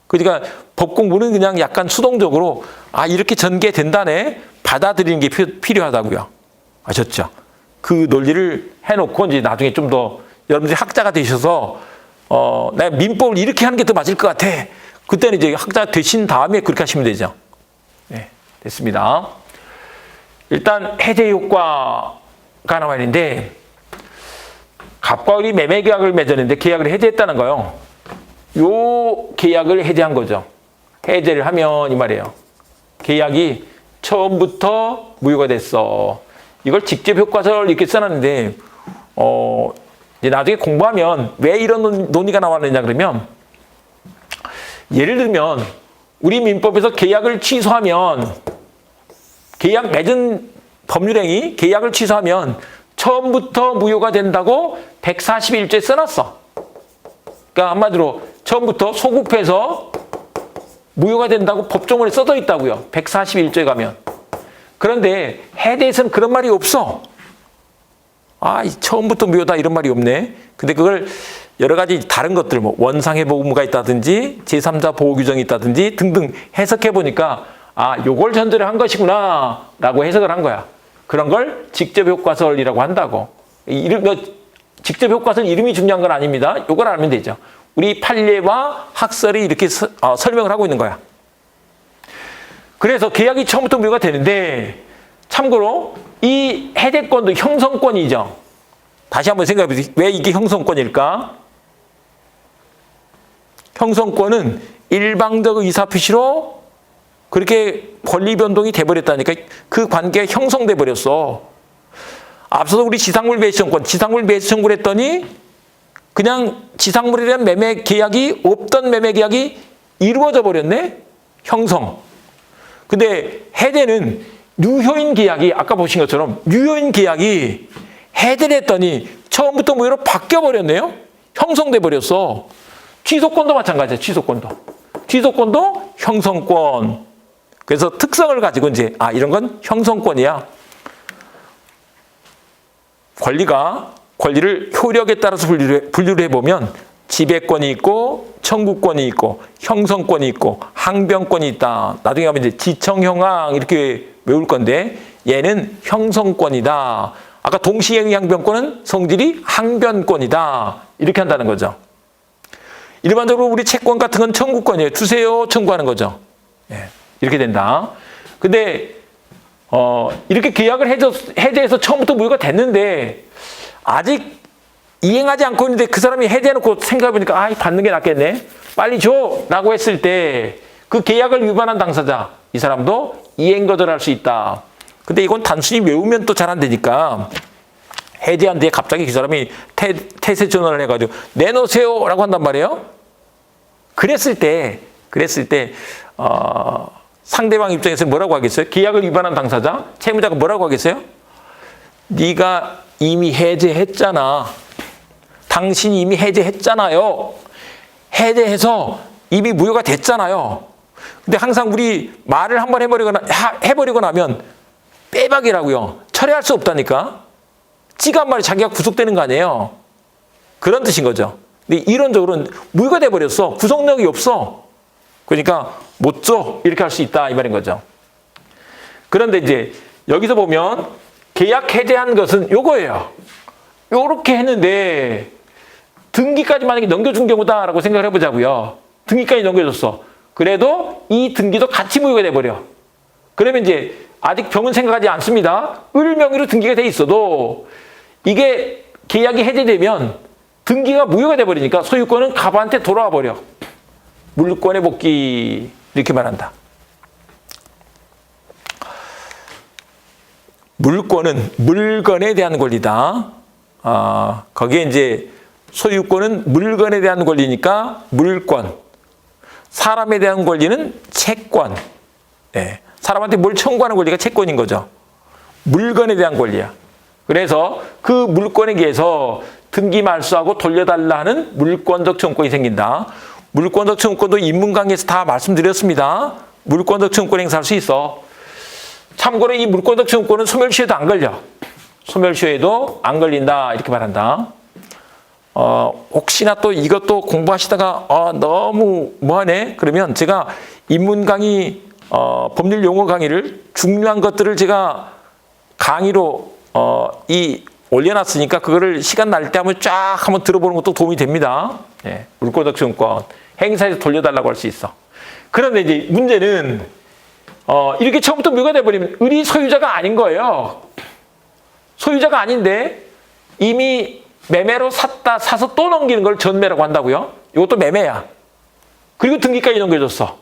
그러니까 법 공부는 그냥 약간 수동적으로 이렇게 전개된다네 받아들이는 게 필요하다고요. 아셨죠? 그 논리를 해놓고 이제 나중에 좀 더 여러분들이 학자가 되셔서 내가 민법을 이렇게 하는 게 더 맞을 것 같아. 그때는 이제 학자가 되신 다음에 그렇게 하시면 되죠. 네, 됐습니다. 일단 해제 효과가 나와 있는데 갑과 을이 매매 계약을 맺었는데 계약을 해제했다는 거예요. 요 계약을 해제한 거죠. 해제를 하면 이 말이에요. 계약이 처음부터 무효가 됐어. 이걸 직접 효과설 이렇게 써놨는데 이제 나중에 공부하면 왜 이런 논의가 나왔느냐 그러면 예를 들면 우리 민법에서 계약을 취소하면 계약 맺은 법률행위 계약을 취소하면 처음부터 무효가 된다고 141조에 써놨어. 그러니까 한마디로 처음부터 소급해서 무효가 된다고 법조문에 써져 있다고요. 141조에 가면. 그런데 해대에서는 그런 말이 없어. 처음부터 무효다 이런 말이 없네. 근데 그걸 여러 가지 다른 것들 뭐 원상의 보호무가 있다든지 제3자 보호 규정이 있다든지 등등 해석해 보니까 요걸 전제로 한 것이구나 라고 해석을 한 거야. 그런 걸 직접 효과설이라고 한다고. 직접 효과설 이름이 중요한 건 아닙니다. 요걸 알면 되죠. 우리 판례와 학설이 이렇게 설명을 하고 있는 거야. 그래서 계약이 처음부터 무효가 되는데 참고로 이 해제권도 형성권이죠. 다시 한번 생각해 보세요. 왜 이게 형성권일까? 형성권은 일방적 의사표시로 그렇게 권리 변동이 돼버렸다니까 그 관계가 형성돼 버렸어. 앞서서 우리 지상물 매수청권, 지상물 매수 청구를 했더니 그냥 지상물에 대한 매매 계약이 없던 매매 계약이 이루어져 버렸네. 형성. 근데 해제는 유효인 계약이 아까 보신 것처럼 유효인 계약이 해제를 했더니 처음부터 무효로 바뀌어 버렸네요. 형성돼 버렸어. 취소권도 마찬가지야. 취소권도 형성권. 그래서 특성을 가지고 이제 이런 건 형성권이야. 권리를 효력에 따라서 분류를 해보면 지배권이 있고 청구권이 있고 형성권이 있고 항변권이 있다. 나중에 가면 이제 지청형항 이렇게 외울 건데 얘는 형성권이다. 아까 동시행위 항변권은 성질이 항변권이다. 이렇게 한다는 거죠. 일반적으로 우리 채권 같은 건 청구권이에요. 주세요 청구하는 거죠. 이렇게 된다. 근데 이렇게 계약을 해제해서 처음부터 무효가 됐는데 아직 이행하지 않고 있는데 그 사람이 해제해놓고 생각해보니까 받는 게 낫겠네. 빨리 줘! 라고 했을 때 그 계약을 위반한 당사자 이 사람도 이행 거절할 수 있다. 근데 이건 단순히 외우면 또 잘 안 되니까 해제한 뒤에 갑자기 그 사람이 태세 전환을 해가지고 내놓으세요! 라고 한단 말이에요. 그랬을 때 상대방 입장에서 뭐라고 하겠어요? 계약을 위반한 당사자, 채무자가 뭐라고 하겠어요? 네가 이미 해제했잖아. 당신이 이미 해제했잖아요. 해제해서 이미 무효가 됐잖아요. 근데 항상 우리 말을 한번 해버리고 나면 빼박이라고요. 철회할 수 없다니까. 찌가 한 마리 자기가 구속되는 거 아니에요. 그런 뜻인 거죠. 근데 이론적으로는 무효가 돼버렸어. 구속력이 없어. 그러니까 못 줘. 이렇게 할 수 있다. 이 말인 거죠. 그런데 이제 여기서 보면 계약 해제한 것은 요거예요. 요렇게 했는데 등기까지 만약에 넘겨준 경우다라고 생각을 해보자고요. 등기까지 넘겨줬어. 그래도 이 등기도 같이 무효가 돼버려. 그러면 이제 아직 병은 생각하지 않습니다. 을 명의로 등기가 돼 있어도 이게 계약이 해제되면 등기가 무효가 돼버리니까 소유권은 가부한테 돌아와 버려. 물권의 복귀 이렇게 말한다. 물권은 물건에 대한 권리다. 거기에 이제 소유권은 물건에 대한 권리니까 물권. 사람에 대한 권리는 채권. 사람한테 뭘 청구하는 권리가 채권인 거죠. 물건에 대한 권리야. 그래서 그 물권에 의해서 등기 말소하고 돌려달라 하는 물권적 청구권이 생긴다. 물권적 청구권도 인문 강의에서 다 말씀드렸습니다. 물권적 청구권 행사할 수 있어. 참고로 이 물권적 청구권은 소멸시효도 안 걸려. 소멸시효에도 안 걸린다. 이렇게 말한다. 혹시나 또 이것도 공부하시다가 너무 뭐하네? 그러면 제가 인문 강의 법률 용어 강의를 중요한 것들을 제가 강의로 올려놨으니까 그거를 시간 날 때 한번 쫙 한번 들어보는 것도 도움이 됩니다. 물권적 청구권 행사해서 돌려달라고 할 수 있어. 그런데 이제 문제는 이렇게 처음부터 무효가 돼버리면 을이 소유자가 아닌 거예요. 소유자가 아닌데 이미 매매로 사서 또 넘기는 걸 전매라고 한다고요? 이것도 매매야. 그리고 등기까지 넘겨줬어.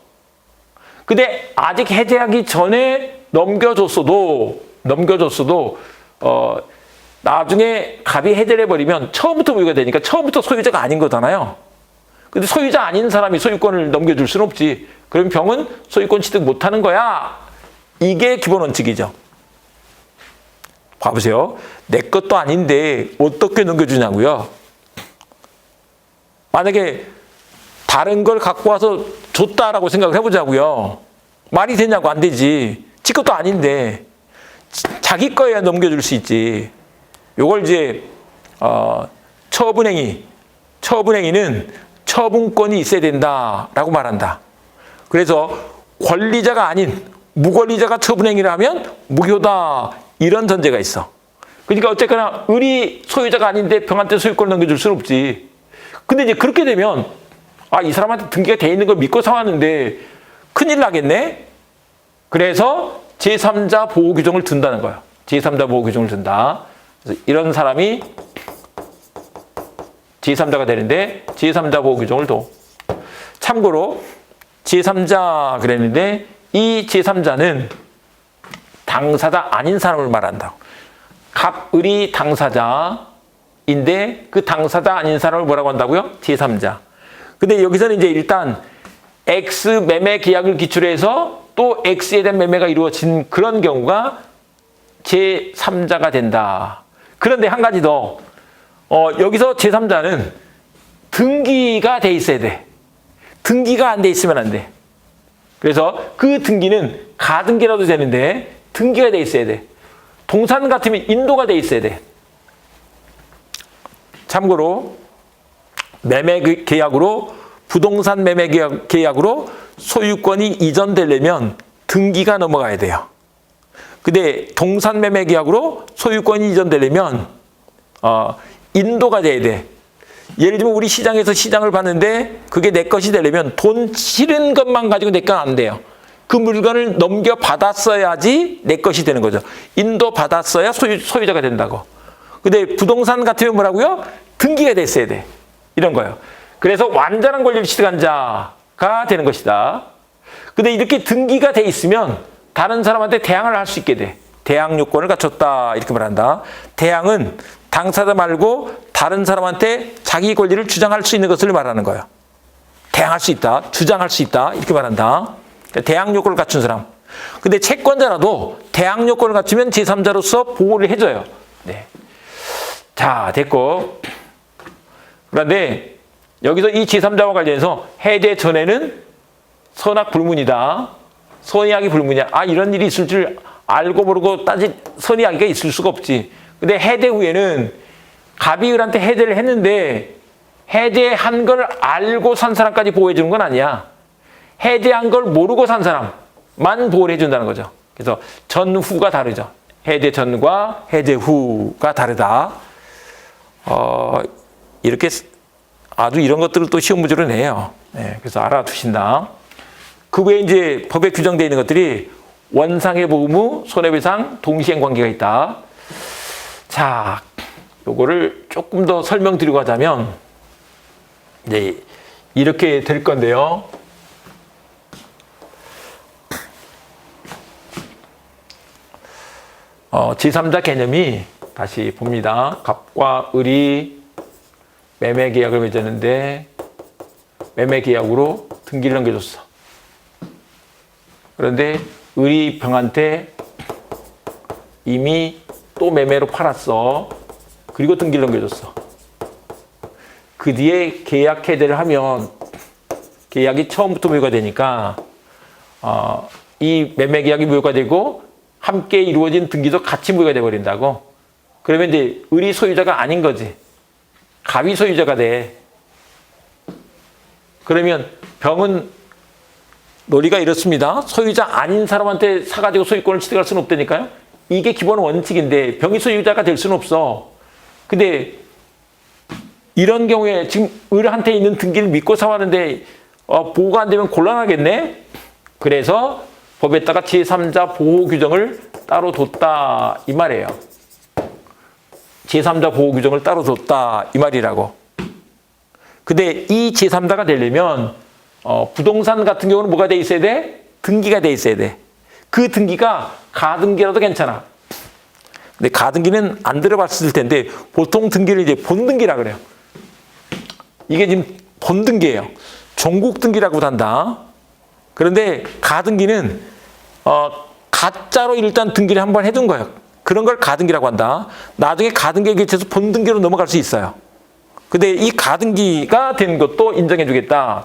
근데 아직 해제하기 전에 넘겨줬어도 나중에 갑이 해제를 해버리면 처음부터 무효가 되니까 처음부터 소유자가 아닌 거잖아요. 근데 소유자 아닌 사람이 소유권을 넘겨줄 수는 없지. 그럼 병은 소유권 취득 못하는 거야. 이게 기본 원칙이죠. 봐보세요. 내 것도 아닌데 어떻게 넘겨주냐고요. 만약에 다른 걸 갖고 와서 줬다라고 생각을 해보자고요. 말이 되냐고. 안 되지. 지 것도 아닌데 자기 거에야 넘겨줄 수 있지. 요걸 이제 처분행위는 처분권이 있어야 된다라고 말한다. 그래서 권리자가 아닌 무권리자가 처분행위를 하면 무효다. 이런 전제가 있어. 그러니까 어쨌거나 을이 소유자가 아닌데 병한테 소유권을 넘겨줄 수는 없지. 근데 이제 그렇게 되면 이 사람한테 등기가 돼 있는 걸 믿고 사왔는데 큰일 나겠네. 그래서 제3자 보호 규정을 둔다는 거예요. 제3자 보호 규정을 둔다. 그래서 이런 사람이 제3자가 되는데 제3자 보호 규정을 둬. 참고로 제3자 그랬는데 이 제3자는 당사자 아닌 사람을 말한다. 갑을이 당사자인데 그 당사자 아닌 사람을 뭐라고 한다고요? 제3자. 근데 여기서는 이제 일단 X 매매 계약을 기출해서 또 X에 대한 매매가 이루어진 그런 경우가 제3자가 된다. 그런데 한 가지 더. 여기서 제3자는 등기가 돼 있어야 돼. 등기가 안 돼 있으면 안 돼. 그래서 그 등기는 가등기라도 되는데 등기가 돼 있어야 돼. 동산 같으면 인도가 돼 있어야 돼. 참고로 매매 계약으로 부동산 매매 계약으로 소유권이 이전되려면 등기가 넘어가야 돼요. 근데 동산 매매 계약으로 소유권이 이전되려면 인도가 돼야 돼. 예를 들면 우리 시장에서 시장을 봤는데 그게 내 것이 되려면 돈 실은 것만 가지고 내 건 안 돼요. 그 물건을 넘겨받았어야지 내 것이 되는 거죠. 인도받았어야 소유자가 된다고. 근데 부동산 같으면 뭐라고요? 등기가 됐어야 돼. 이런 거예요. 그래서 완전한 권리를 취득한 자가 되는 것이다. 근데 이렇게 등기가 돼 있으면 다른 사람한테 대항을 할 수 있게 돼. 대항 요건을 갖췄다. 이렇게 말한다. 대항은 당사자 말고 다른 사람한테 자기 권리를 주장할 수 있는 것을 말하는 거예요. 대항할 수 있다. 주장할 수 있다. 이렇게 말한다. 그러니까 대항 요건을 갖춘 사람. 근데 채권자라도 대항 요건을 갖추면 제3자로서 보호를 해줘요. 네. 자, 됐고. 그런데 여기서 이 제3자와 관련해서 해제 전에는 선악 불문이다. 선의악이 불문이야. 이런 일이 있을 줄 알고 모르고 선의악이가 있을 수가 없지. 근데 해제 후에는 갑이 을한테 해제를 했는데 해제한 걸 알고 산 사람까지 보호해 주는 건 아니야. 해제한 걸 모르고 산 사람만 보호를 해준다는 거죠. 그래서 전후가 다르죠. 해제 전과 해제 후가 다르다. 이렇게 아주 이런 것들을 또 시험 문제로 내요. 네, 그래서 알아두신다. 그 외에 이제 법에 규정되어 있는 것들이 원상의 보무, 손해배상, 동시행 관계가 있다. 자, 요거를 조금 더 설명드리고 하자면 이제 이렇게 될 건데요. 제3자 개념이 다시 봅니다. 갑과 을이 매매 계약을 맺었는데 매매 계약으로 등기를 넘겨줬어. 그런데 을이 병한테 이미 또 매매로 팔았어. 그리고 등기를 넘겨줬어. 그 뒤에 계약 해제를 하면 계약이 처음부터 무효가 되니까 이 매매 계약이 무효가 되고 함께 이루어진 등기도 같이 무효가 돼버린다고. 그러면 이제 을이 소유자가 아닌 거지. 갑이 소유자가 돼. 그러면 병은 논리가 이렇습니다. 소유자 아닌 사람한테 사가지고 소유권을 취득할 수는 없다니까요. 이게 기본 원칙인데 병이 소유자가 될 수는 없어. 근데 이런 경우에 지금 을한테 있는 등기를 믿고 사왔는데 보호가 안 되면 곤란하겠네. 그래서 법에다가 제3자 보호 규정을 따로 뒀다 이 말이에요. 제3자 보호 규정을 따로 뒀다 이 말이라고. 근데 이 제3자가 되려면 부동산 같은 경우는 뭐가 돼 있어야 돼? 등기가 돼 있어야 돼. 그 등기가 가등기라도 괜찮아. 근데 가등기는 안 들어봤을 텐데 보통 등기를 이제 본등기라 그래요. 이게 지금 본등기예요. 종국 등기라고도 한다. 그런데 가등기는 가짜로 일단 등기를 한번 해둔 거예요. 그런 걸 가등기라고 한다. 나중에 가등기에 기초해서 본등기로 넘어갈 수 있어요. 근데 이 가등기가 된 것도 인정해 주겠다.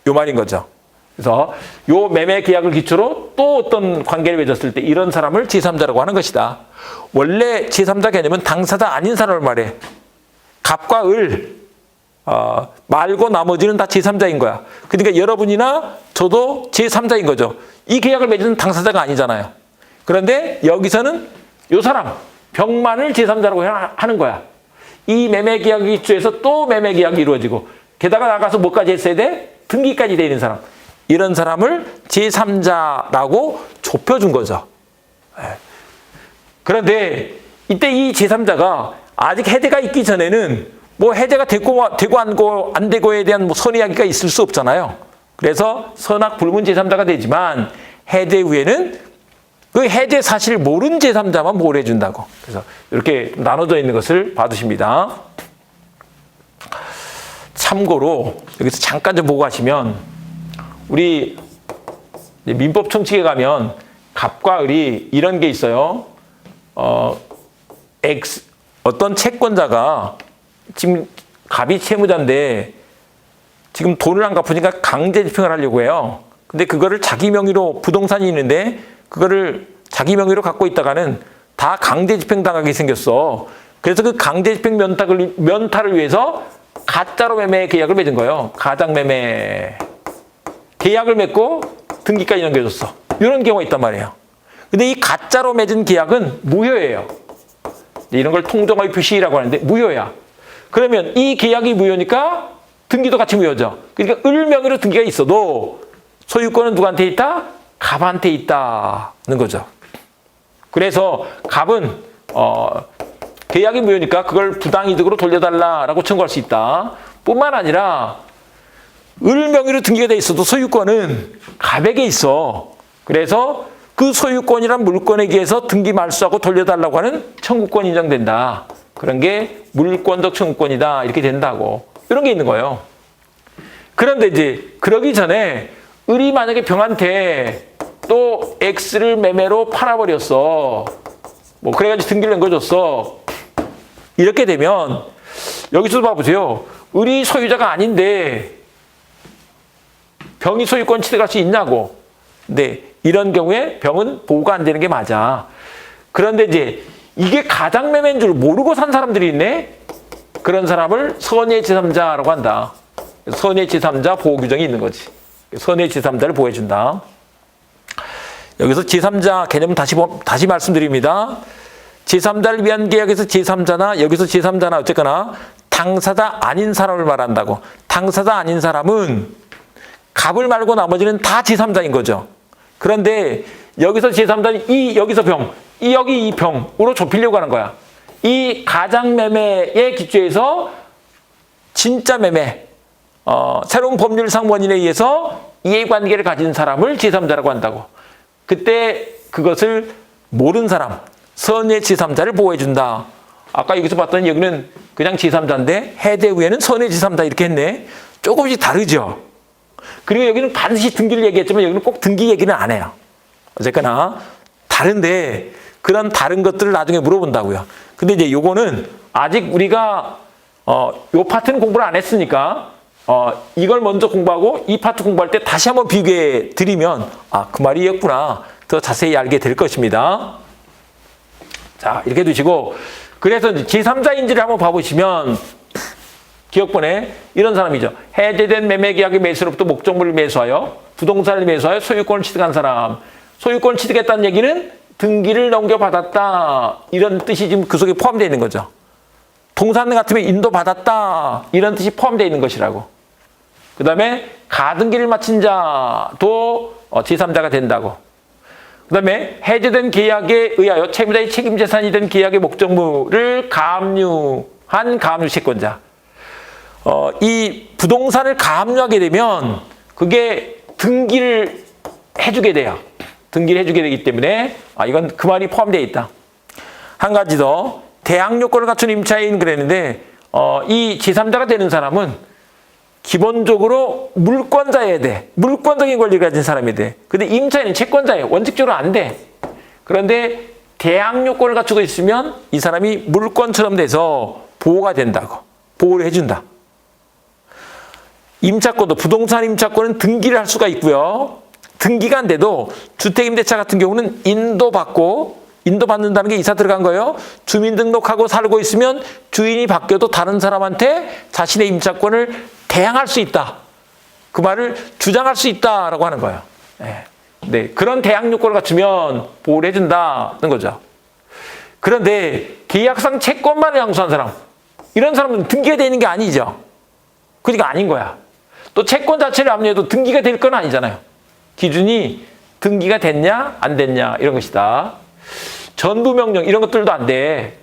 요 말인 거죠. 그래서 요 매매 계약을 기초로 또 어떤 관계를 맺었을 때 이런 사람을 제3자라고 하는 것이다. 원래 제3자 개념은 당사자 아닌 사람을 말해. 갑과 을 말고 나머지는 다 제3자인 거야. 그러니까 여러분이나 저도 제3자인 거죠. 이 계약을 맺은 당사자가 아니잖아요. 그런데 여기서는 요 사람 병만을 제3자라고 하는 거야. 이 매매 계약 기초에서 또 매매 계약이 이루어지고 게다가 나가서 뭐까지 했어야 돼? 등기까지 돼 있는 사람. 이런 사람을 제3자라고 좁혀준 거죠. 그런데 이때 이 제3자가 아직 해제가 있기 전에는 뭐 해제가 되고 안 되고에 대한 뭐 선이야기가 있을 수 없잖아요. 그래서 선악 불문 제3자가 되지만 해제 후에는 그 해제 사실을 모르는 제3자만 보호해 준다고. 그래서 이렇게 나눠져 있는 것을 봐두십니다. 참고로 여기서 잠깐 좀 보고 가시면 우리 민법 총칙에 가면 갑과 을이 이런 게 있어요. 어떤 채권자가 지금 갑이 채무자인데 지금 돈을 안 갚으니까 강제 집행을 하려고 해요. 근데 그거를 자기 명의로 부동산이 있는데 그거를 자기 명의로 갖고 있다가는 다 강제 집행 당하게 생겼어. 그래서 그 강제 집행 면탈을 위해서 가짜로 매매 계약을 맺은 거예요. 가장 매매 계약을 맺고 등기까지 넘겨줬어. 이런 경우가 있단 말이에요. 근데 이 가짜로 맺은 계약은 무효예요. 이런 걸 통정의 표시라고 하는데 무효야. 그러면 이 계약이 무효니까 등기도 같이 무효죠. 그러니까 을 명의로 등기가 있어도 소유권은 누구한테 있다? 갑한테 있다는 거죠. 그래서 갑은 계약이 무효니까 그걸 부당이득으로 돌려달라라고 청구할 수 있다. 뿐만 아니라 을 명의로 등기가 돼 있어도 소유권은 갑에게 있어. 그래서 그 소유권이란 물권에 의해서 등기 말소하고 돌려달라고 하는 청구권이 인정된다. 그런 게 물권적 청구권이다. 이렇게 된다고. 이런 게 있는 거예요. 그런데 이제 그러기 전에 을이 만약에 병한테 또 X를 매매로 팔아버렸어. 뭐 그래가지고 등기를 넘겨줬어. 이렇게 되면 여기서도 봐보세요. 을이 소유자가 아닌데 병이 소유권 취득할 수 있냐고. 근데 이런 경우에 병은 보호가 안 되는 게 맞아. 그런데 이제 이게 가장 매매인 줄 모르고 산 사람들이 있네. 그런 사람을 선의 제3자라고 한다. 선의 제3자 보호 규정이 있는 거지. 선의 제3자를 보호해준다. 여기서 제3자 개념 다시 말씀드립니다. 제3자를 위한 계약에서 제3자나 여기서 제3자나 어쨌거나 당사자 아닌 사람을 말한다고. 당사자 아닌 사람은 갑을 말고 나머지는 다 제3자인 거죠. 그런데 여기서 제3자는 여기서 병, 여기 이 병으로 좁히려고 하는 거야. 이 가장 매매의 기초에서 진짜 매매, 새로운 법률상 원인에 의해서 이해관계를 가진 사람을 제3자라고 한다고. 그때 그것을 모르는 사람, 선의 제3자를 보호해준다. 아까 여기서 봤더니 여기는 그냥 제3자인데 해제 후에는 선의 제3자 이렇게 했네. 조금씩 다르죠. 그리고 여기는 반드시 등기를 얘기했지만 여기는 꼭 등기 얘기는 안 해요. 어쨌거나 다른데 그런 다른 것들을 나중에 물어본다고요. 근데 이제 요거는 아직 우리가 요 파트는 공부를 안 했으니까 이걸 먼저 공부하고 이 파트 공부할 때 다시 한번 비교해 드리면 그 말이었구나. 더 자세히 알게 될 것입니다. 자, 이렇게 두시고 그래서 제3자인지를 한번 봐보시면 기억본에 이런 사람이죠. 해제된 매매계약의 매수로부터 목적물을 매수하여 부동산을 매수하여 소유권을 취득한 사람. 소유권을 취득했다는 얘기는 등기를 넘겨받았다. 이런 뜻이 지금 그 속에 포함되어 있는 거죠. 동산 같으면 인도받았다. 이런 뜻이 포함되어 있는 것이라고. 그 다음에 가등기를 마친 자도 제3자가 된다고. 그 다음에 해제된 계약에 의하여 채무자의 책임재산이 된 계약의 목적물을 가압류한 가압류 채권자. 이 부동산을 가압류하게 되면 그게 등기를 해주게 돼요. 등기를 해주게 되기 때문에 이건 그 말이 포함되어 있다. 한 가지 더, 대항 요건을 갖춘 임차인 그랬는데 이 제3자가 되는 사람은 기본적으로 물권자여야 돼. 물권적인 권리를 가진 사람이 돼. 근데 임차인은 채권자예요. 원칙적으로 안 돼. 그런데 대항 요건을 갖추고 있으면 이 사람이 물권처럼 돼서 보호가 된다고. 보호를 해준다. 임차권도, 부동산 임차권은 등기를 할 수가 있고요. 등기가 안 돼도 주택임대차 같은 경우는 인도받는다는 게 이사 들어간 거예요. 주민등록하고 살고 있으면 주인이 바뀌어도 다른 사람한테 자신의 임차권을 대항할 수 있다. 그 말을 주장할 수 있다라고 하는 거예요. 네, 그런 대항 요건을 갖추면 보호를 해준다는 거죠. 그런데 계약상 채권만을 양수한 사람, 이런 사람은 등기가 되어 있는 게 아니죠. 그러니까 아닌 거야. 또 채권 자체를 압류해도 등기가 될 건 아니잖아요. 기준이 등기가 됐냐 안 됐냐 이런 것이다. 전부명령 이런 것들도 안 돼.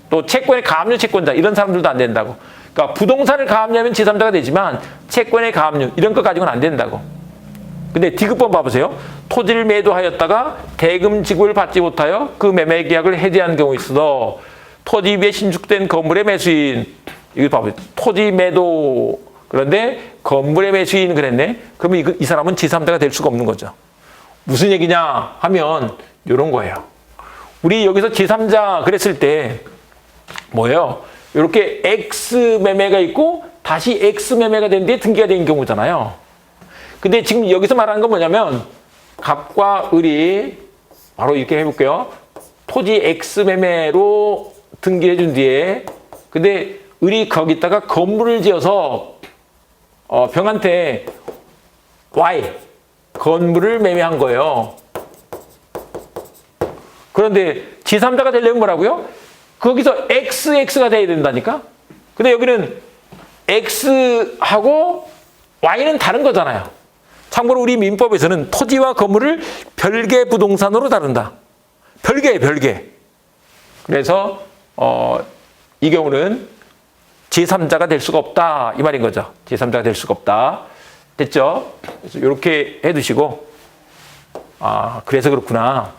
또 채권의 가압류 채권자 이런 사람들도 안 된다고. 그러니까 부동산을 가압류하면 제3자가 되지만 채권의 가압류 이런 것 가지고는 안 된다고. 근데 D급번 봐보세요. 토지를 매도하였다가 대금 지급을 받지 못하여 그 매매 계약을 해지한 경우 있어도 토지 위에 신축된 건물의 매수인, 이거 봐보세요. 토지 매도, 그런데 건물의 매수인 그랬네. 그러면 이 사람은 제3자가 될 수가 없는 거죠. 무슨 얘기냐 하면 이런 거예요. 우리 여기서 제3자 그랬을 때 뭐예요? 이렇게 X 매매가 있고 다시 X 매매가 된 뒤에 등기가 된 경우잖아요. 근데 지금 여기서 말하는 건 뭐냐면 갑과 을이 바로 이렇게 해볼게요. 토지 X 매매로 등기해 준 뒤에 근데 을이 거기다가 건물을 지어서 병한테 Y 건물을 매매한 거예요. 그런데 제3자가 되려면 뭐라고요? 거기서 XX가 돼야 된다니까? 근데 여기는 X하고 Y는 다른 거잖아요. 참고로 우리 민법에서는 토지와 건물을 별개 부동산으로 다룬다. 별개예요, 별개. 그래서 이 경우는 제3자가 될 수가 없다 이 말인 거죠. 제3자가 될 수가 없다. 됐죠? 그래서 이렇게 해두시고 그래서 그렇구나.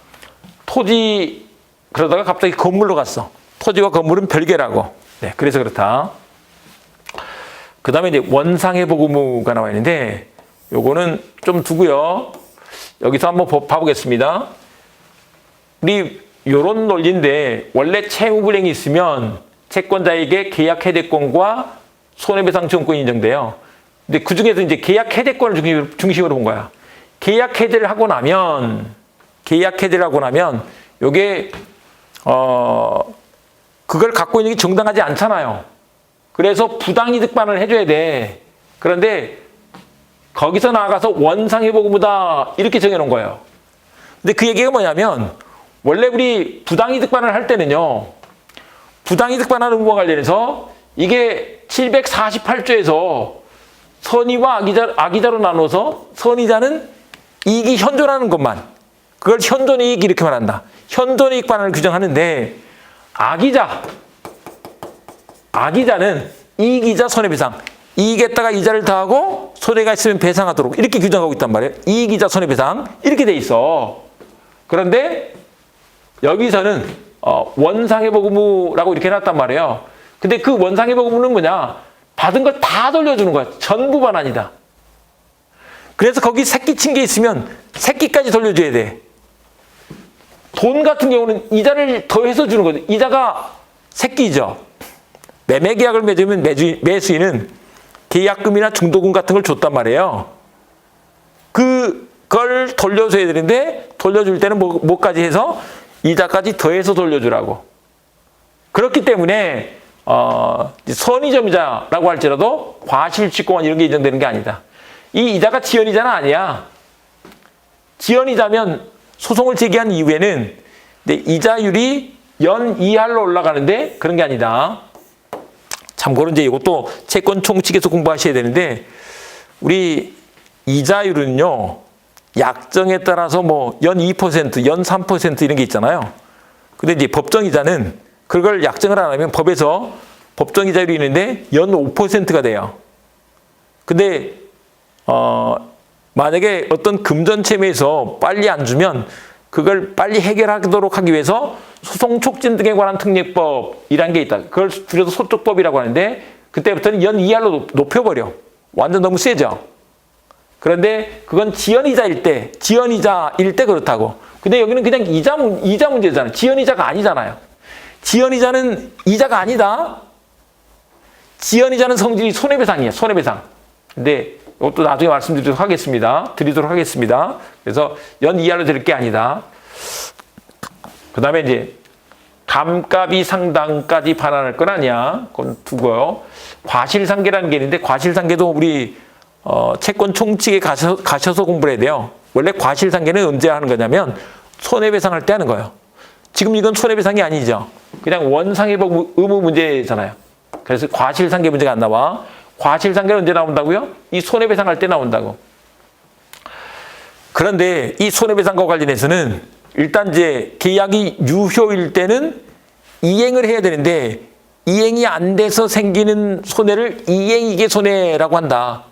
토지 그러다가 갑자기 건물로 갔어. 토지와 건물은 별개라고. 네, 그래서 그렇다. 그 다음에 이제 원상회복 의무가 나와 있는데 요거는 좀 두고요. 여기서 한번 봐보겠습니다. 우리 요런 논리인데 원래 채무불이행이 있으면 채권자에게 계약 해대권과 손해배상 지원권이 인정돼요. 근데 그 중에서 이제 계약 해대권을 중심으로 본 거야. 계약 해대를 하고 나면 요게 그걸 갖고 있는 게 정당하지 않잖아요. 그래서 부당이득반을 해줘야 돼. 그런데 거기서 나아가서 원상회복 의무다 이렇게 정해놓은 거예요. 근데 그 얘기가 뭐냐면 원래 우리 부당이득반을 할 때는요. 부당이득반하는 의무와 관련해서 이게 748조에서 선의와 악의자로 나눠서 선의자는 이익이 현존하는 것만 그걸 현존이익 이렇게 말한다. 현존이익반을 규정하는데 악의자는 이익이자 손해배상 이익에다가 이자를 더하고 손해가 있으면 배상하도록 이렇게 규정하고 있단 말이에요. 이익이자 손해배상 이렇게 돼 있어. 그런데 여기서는 원상회복 의무라고 이렇게 해놨단 말이에요. 근데 그 원상회복 의무는 뭐냐? 받은 걸 다 돌려주는 거야. 전부 반환이다. 그래서 거기 새끼 친 게 있으면 새끼까지 돌려줘야 돼. 돈 같은 경우는 이자를 더해서 주는 거죠. 이자가 새끼죠. 매매 계약을 맺으면 매수인은 계약금이나 중도금 같은 걸 줬단 말이에요. 그걸 돌려줘야 되는데 돌려줄 때는 뭐까지 해서 이자까지 더해서 돌려주라고. 그렇기 때문에 선의점이자라고 할지라도 과실취권원 이런 게 인정되는 게 아니다. 이 이자가 지연이자는 아니야. 지연이자면 소송을 제기한 이후에는 이자율이 연 2할로 올라가는데 그런 게 아니다. 참고로 이제 이것도 채권 총칙에서 공부하셔야 되는데 우리 이자율은요. 약정에 따라서 뭐 연 2%, 연 3% 이런 게 있잖아요. 근데 이제 법정 이자는 그걸 약정을 안 하면 법에서 법정 이자율이 있는데 연 5%가 돼요. 근데 만약에 어떤 금전채무에서 빨리 안 주면 그걸 빨리 해결하도록 하기 위해서 소송 촉진 등에 관한 특례법이라는 게 있다. 그걸 줄여서 소촉법이라고 하는데 그때부터는 연 2할로 높여버려. 완전 너무 세죠. 그런데 그건 지연이자일 때 그렇다고. 근데 여기는 그냥 이자 문제잖아요. 지연이자가 아니잖아요. 지연이자는 이자가 아니다. 지연이자는 성질이 손해배상이에요. 손해배상. 근데 이것도 나중에 말씀드리도록 하겠습니다. 그래서 연 2할로 드릴 게 아니다. 그 다음에 이제 감가비 상당까지 반환할 건 아니야. 그건 두고요. 과실상계라는 게 있는데 과실상계도 우리 채권 총칙에 가셔서 공부를 해야 돼요. 원래 과실상계는 언제 하는 거냐면 손해배상할 때 하는 거예요. 지금 이건 손해배상이 아니죠. 그냥 원상회복 의무 문제잖아요. 그래서 과실상계 문제가 안 나와. 과실상계는 언제 나온다고요? 이 손해배상할 때 나온다고. 그런데 이 손해배상과 관련해서는 일단 이제 계약이 유효일 때는 이행을 해야 되는데 이행이 안 돼서 생기는 손해를 이행이계 손해라고 한다.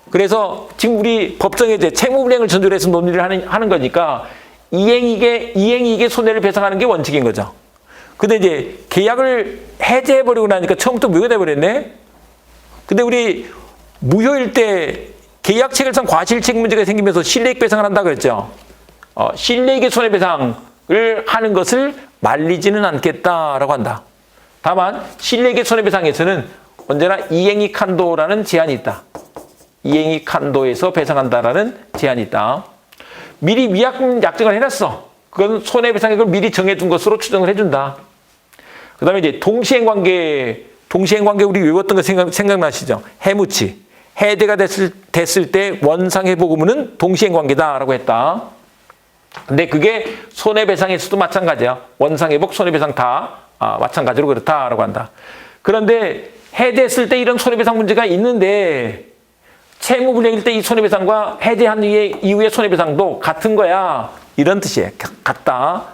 그래서 지금 우리 법정에 이제 채무불이행을 전제로 해서 논의를 하는 거니까 이행이계 손해를 배상하는 게 원칙인 거죠. 근데 이제 계약을 해제해버리고 나니까 처음부터 무효가 돼버렸네. 근데 우리 무효일 때 계약 체결상 과실책 문제가 생기면서 실내익 배상을 한다 그랬죠. 실내익의 손해배상을 하는 것을 말리지는 않겠다라고 한다. 다만 실내익의 손해배상에서는 언제나 이행이익 한도라는 제한이 있다. 이행이익 한도에서 배상한다라는 제한이 있다. 미리 미약금 약정을 해놨어. 그건 손해배상액을 미리 정해둔 것으로 추정을 해준다. 그 다음에 이제 동시행관계 우리 외웠던 거 생각나시죠? 해무치. 해대가 됐을 때 원상회복 의무는 동시행관계다라고 했다. 근데 그게 손해배상에서도 마찬가지야. 원상회복, 손해배상 다 마찬가지로 그렇다라고 한다. 그런데 해제했을 때 이런 손해배상 문제가 있는데 채무불이행일 때 이 손해배상과 해제한 이후의 손해배상도 같은 거야. 이런 뜻이에요. 같다.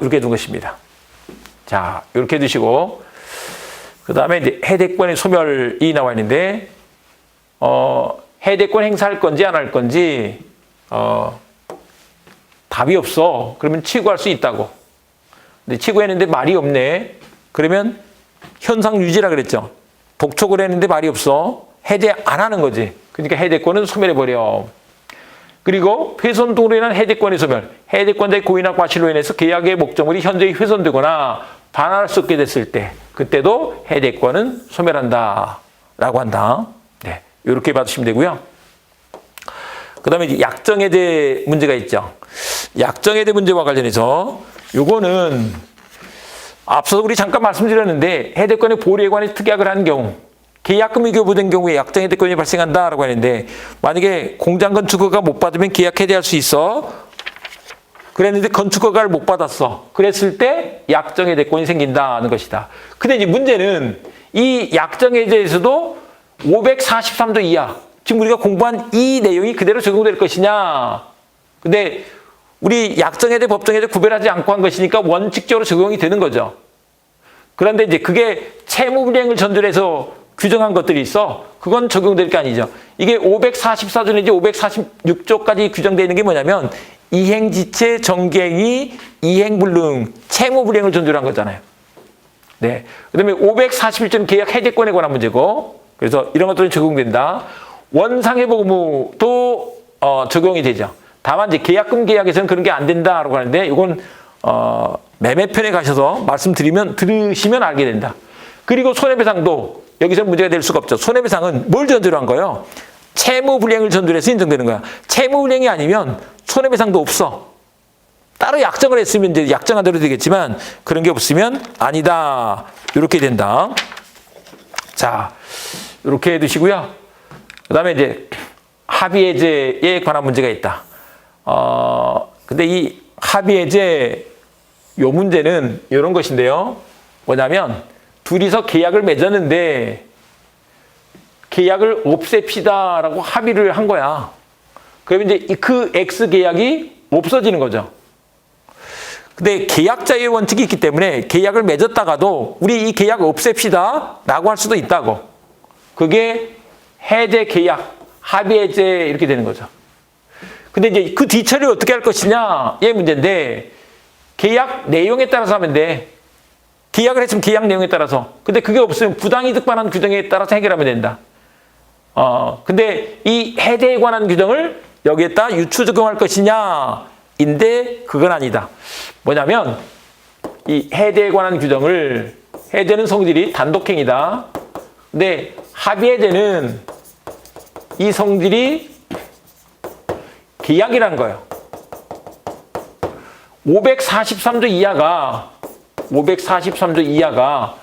이렇게 둔 것입니다. 자, 이렇게 해두시고 그 다음에 이제 해대권의 소멸이 나와 있는데 해대권 행사할 건지 안 할 건지 답이 없어. 그러면 치구할 수 있다고. 근데 치구했는데 말이 없네. 그러면 현상 유지라 그랬죠. 독촉을 했는데 말이 없어. 해제 안 하는 거지. 그러니까 해대권은 소멸해버려. 그리고 훼손 등으로 인한 해대권의 소멸. 해대권자의 고의나 과실로 인해서 계약의 목적물이 현저히 훼손되거나 반환할 수 없게 됐을 때 그때도 해대권은 소멸한다 라고 한다. 네, 이렇게 봐주시면 되고요. 그 다음에 이제 약정해제 문제가 있죠. 약정해제 문제와 관련해서 요거는 앞서서 우리 잠깐 말씀드렸는데 해대권의 보류에 관해 특약을 한 경우 계약금이 교부된 경우에 약정해대권이 발생한다라고 하는데 만약에 공장 건축허가 못 받으면 계약 해제할 수 있어. 그랬는데 건축허가를 못 받았어. 그랬을 때 약정해제권이 생긴다는 것이다. 근데 이제 문제는 이 약정해제에서도 543조 이하 지금 우리가 공부한 이 내용이 그대로 적용될 것이냐. 근데 우리 약정해제, 법정해제 구별하지 않고 한 것이니까 원칙적으로 적용이 되는 거죠. 그런데 이제 그게 채무불이행을 전제로 해서 규정한 것들이 있어. 그건 적용될 게 아니죠. 이게 544조 내지 546조까지 규정되어 있는 게 뭐냐면 이행지체 정갱이 이행불능 채무불이행을 전제로 한 거잖아요. 네. 그다음에 541조는 계약 해제권에 관한 문제고 그래서 이런 것들은 적용된다. 원상회복 의무도 적용이 되죠. 다만 이제 계약금 계약에서는 그런 게 안 된다라고 하는데 이건 매매편에 가셔서 들으시면 알게 된다. 그리고 손해배상도 여기서 문제가 될 수가 없죠. 손해배상은 뭘 전제로 한 거예요? 채무불이행을 전제로 해서 인정되는 거야. 채무불이행이 아니면 손해배상도 없어. 따로 약정을 했으면 이제 약정한 대로 되겠지만 그런 게 없으면 아니다. 이렇게 된다. 자, 이렇게 해두시고요. 그 다음에 이제 합의해제에 관한 문제가 있다. 근데 이 합의해제 요 문제는 이런 것인데요. 뭐냐면 둘이서 계약을 맺었는데 계약을 없앱시다라고 합의를 한 거야. 그러면 이제 그 X 계약이 없어지는 거죠. 근데 계약 자유의 원칙이 있기 때문에 계약을 맺었다가도 우리 이 계약 없앱시다 라고 할 수도 있다고. 그게 해제 계약, 합의 해제 이렇게 되는 거죠. 근데 이제 그 뒤처리를 어떻게 할 것이냐 의 문제인데 계약 내용에 따라서 하면 돼. 계약을 했으면 계약 내용에 따라서. 근데 그게 없으면 부당이득 반환 규정에 따라서 해결하면 된다. 근데 이 해제에 관한 규정을 여기에다 유추 적용할 것이냐인데 그건 아니다. 뭐냐면 이 해제에 관한 규정을 해제는 성질이 단독행위다. 근데 합의 해제는 이 성질이 계약이라는 거예요. 543조 이하가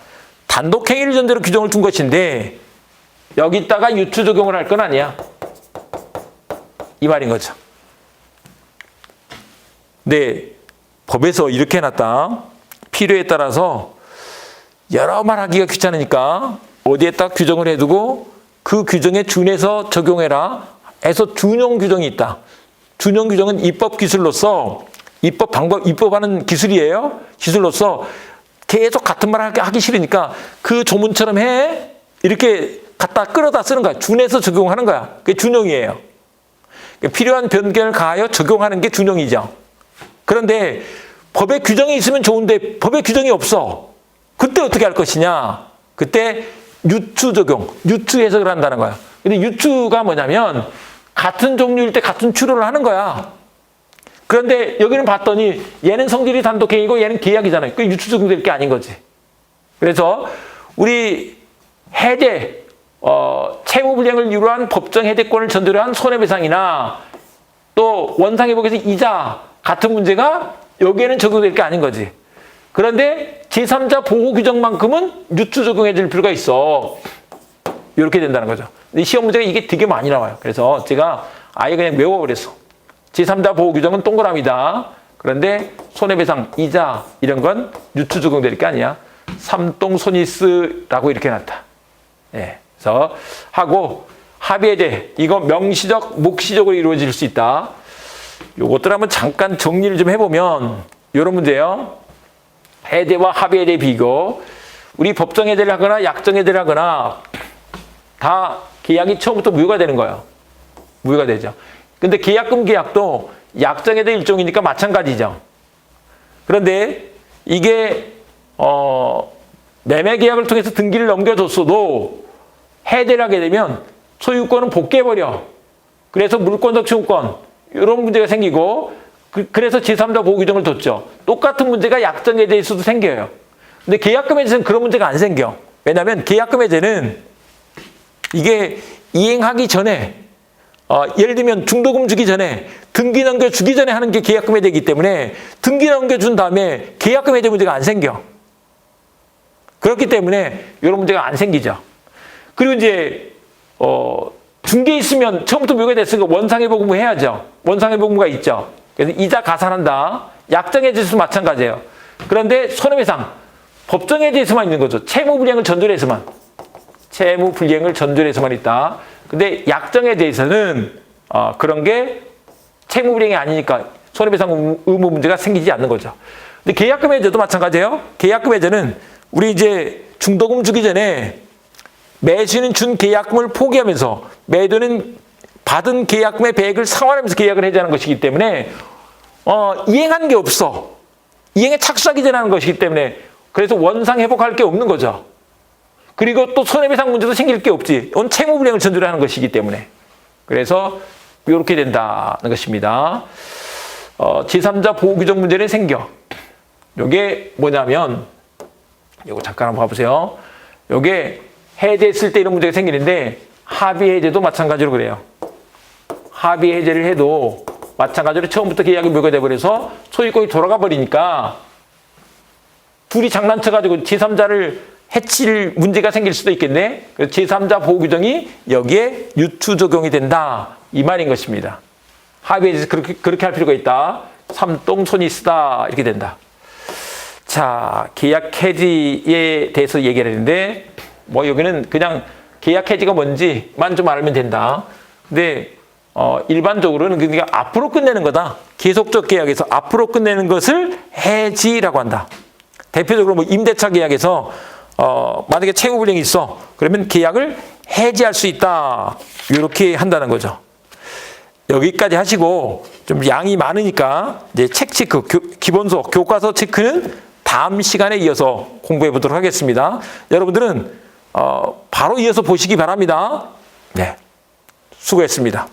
단독행위를 전제로 규정을 둔 것인데 여기다가 유추 적용을 할 건 아니야. 이 말인 거죠. 네, 법에서 이렇게 해놨다. 필요에 따라서 여러 말 하기가 귀찮으니까 어디에다 규정을 해두고 그 규정에 준해서 적용해라 해서 준용 규정이 있다. 준용 규정은 입법 기술로서 입법 방법, 입법하는 기술이에요. 기술로서 계속 같은 말 하기 싫으니까 그 조문처럼 해 이렇게 갖다 끌어다 쓰는 거야. 준해서 적용하는 거야. 그게 준용이에요. 필요한 변경을 가하여 적용하는 게 준용이죠. 그런데 법에 규정이 있으면 좋은데 법에 규정이 없어. 그때 어떻게 할 것이냐. 그때 유추 적용, 유추 해석을 한다는 거야. 근데 유추가 뭐냐면 같은 종류일 때 같은 추론을 하는 거야. 그런데 여기는 봤더니 얘는 성질이 단독행위고 얘는 계약이잖아요. 그 유추 적용될 게 아닌 거지. 그래서 우리 해제, 채무불이행을 이유로 한 법정 해제권을 전제로 한 손해배상이나 또 원상회복에서 이자 같은 문제가 여기에는 적용될 게 아닌 거지. 그런데 제3자 보호 규정만큼은 유추 적용해 줄 필요가 있어. 이렇게 된다는 거죠. 근데 시험 문제가 이게 되게 많이 나와요. 그래서 제가 아예 그냥 외워버렸어. 제3자 보호 규정은 동그라미다. 그런데 손해배상, 이자 이런 건 유추 적용될 게 아니야. 삼동손이스라고 이렇게 놨다. 예. 그래서 하고 합의해제 이거 명시적, 묵시적으로 이루어질 수 있다. 요것들 한번 잠깐 정리를 좀 해보면 이런 문제예요. 해제와 합의해제 비교. 우리 법정 해제를 하거나 약정 해제를 하거나 다 계약이 처음부터 무효가 되는 거예요. 무효가 되죠. 근데 계약금 계약도 약정 해제 일종이니까 마찬가지죠. 그런데 이게 매매 계약을 통해서 등기를 넘겨줬어도 해제를 하게 되면 소유권은 복귀해버려. 그래서 물권적 채무권 이런 문제가 생기고 그래서 제3자 보호 규정을 뒀죠. 똑같은 문제가 약정 해제에서도 생겨요. 근데 계약금 해제는 그런 문제가 안 생겨. 왜냐하면 계약금 해제는 이게 이행하기 전에 예를 들면 중도금 주기 전에 등기 넘겨주기 전에 하는 게 계약금 해제이기 때문에 등기 넘겨준 다음에 계약금 해제 문제가 안 생겨. 그렇기 때문에 이런 문제가 안 생기죠. 그리고 이제 중개에 있으면 처음부터 무효가 됐으니까 원상회복 의무 해야죠. 원상회복 의무가 있죠. 그래서 이자 가산한다. 약정 해제에서도 마찬가지예요. 그런데 손해배상 법정 해제에서만 있는 거죠. 채무불이행을 전제로 해서만. 채무불이행을 전제로 해서만 있다. 근데 약정에 대해서는 그런 게 채무불이행이 아니니까 손해배상 의무 문제가 생기지 않는 거죠. 근데 계약금 해제도 마찬가지예요. 계약금 해제는 우리 이제 중도금 주기 전에 매수인은 준 계약금을 포기하면서 매도는 받은 계약금의 배액을 상환하면서 계약을 해제하는 것이기 때문에 이행한 게 없어. 이행에 착수하기 전에 하는 것이기 때문에 그래서 원상 회복할 게 없는 거죠. 그리고 또 손해배상 문제도 생길 게 없지. 이건 채무불이행을 전제로 하는 것이기 때문에. 그래서 이렇게 된다는 것입니다. 제3자 보호규정 문제는 생겨. 이게 뭐냐면 이거 잠깐 한번 봐보세요. 이게 해제했을 때 이런 문제가 생기는데 합의 해제도 마찬가지로 그래요. 합의 해제를 해도 마찬가지로 처음부터 계약이 무효가 돼버려서 소유권이 돌아가 버리니까 둘이 장난쳐가지고 제3자를 해칠 문제가 생길 수도 있겠네. 그래서 제3자 보호 규정이 여기에 유추 적용이 된다. 이 말인 것입니다. 합의해서 그렇게 할 필요가 있다. 삼동손이 쓰다. 이렇게 된다. 자, 계약 해지에 대해서 얘기를 했는데 뭐 여기는 그냥 계약 해지가 뭔지만 좀 알면 된다. 근데 일반적으로는 그러니까 앞으로 끝내는 거다. 계속적 계약에서 앞으로 끝내는 것을 해지라고 한다. 대표적으로 뭐 임대차 계약에서 만약에 채무 불이행이 있어. 그러면 계약을 해지할 수 있다. 이렇게 한다는 거죠. 여기까지 하시고 좀 양이 많으니까 이제 책 체크, 기본서, 교과서 체크는 다음 시간에 이어서 공부해 보도록 하겠습니다. 여러분들은 바로 이어서 보시기 바랍니다. 네, 수고했습니다.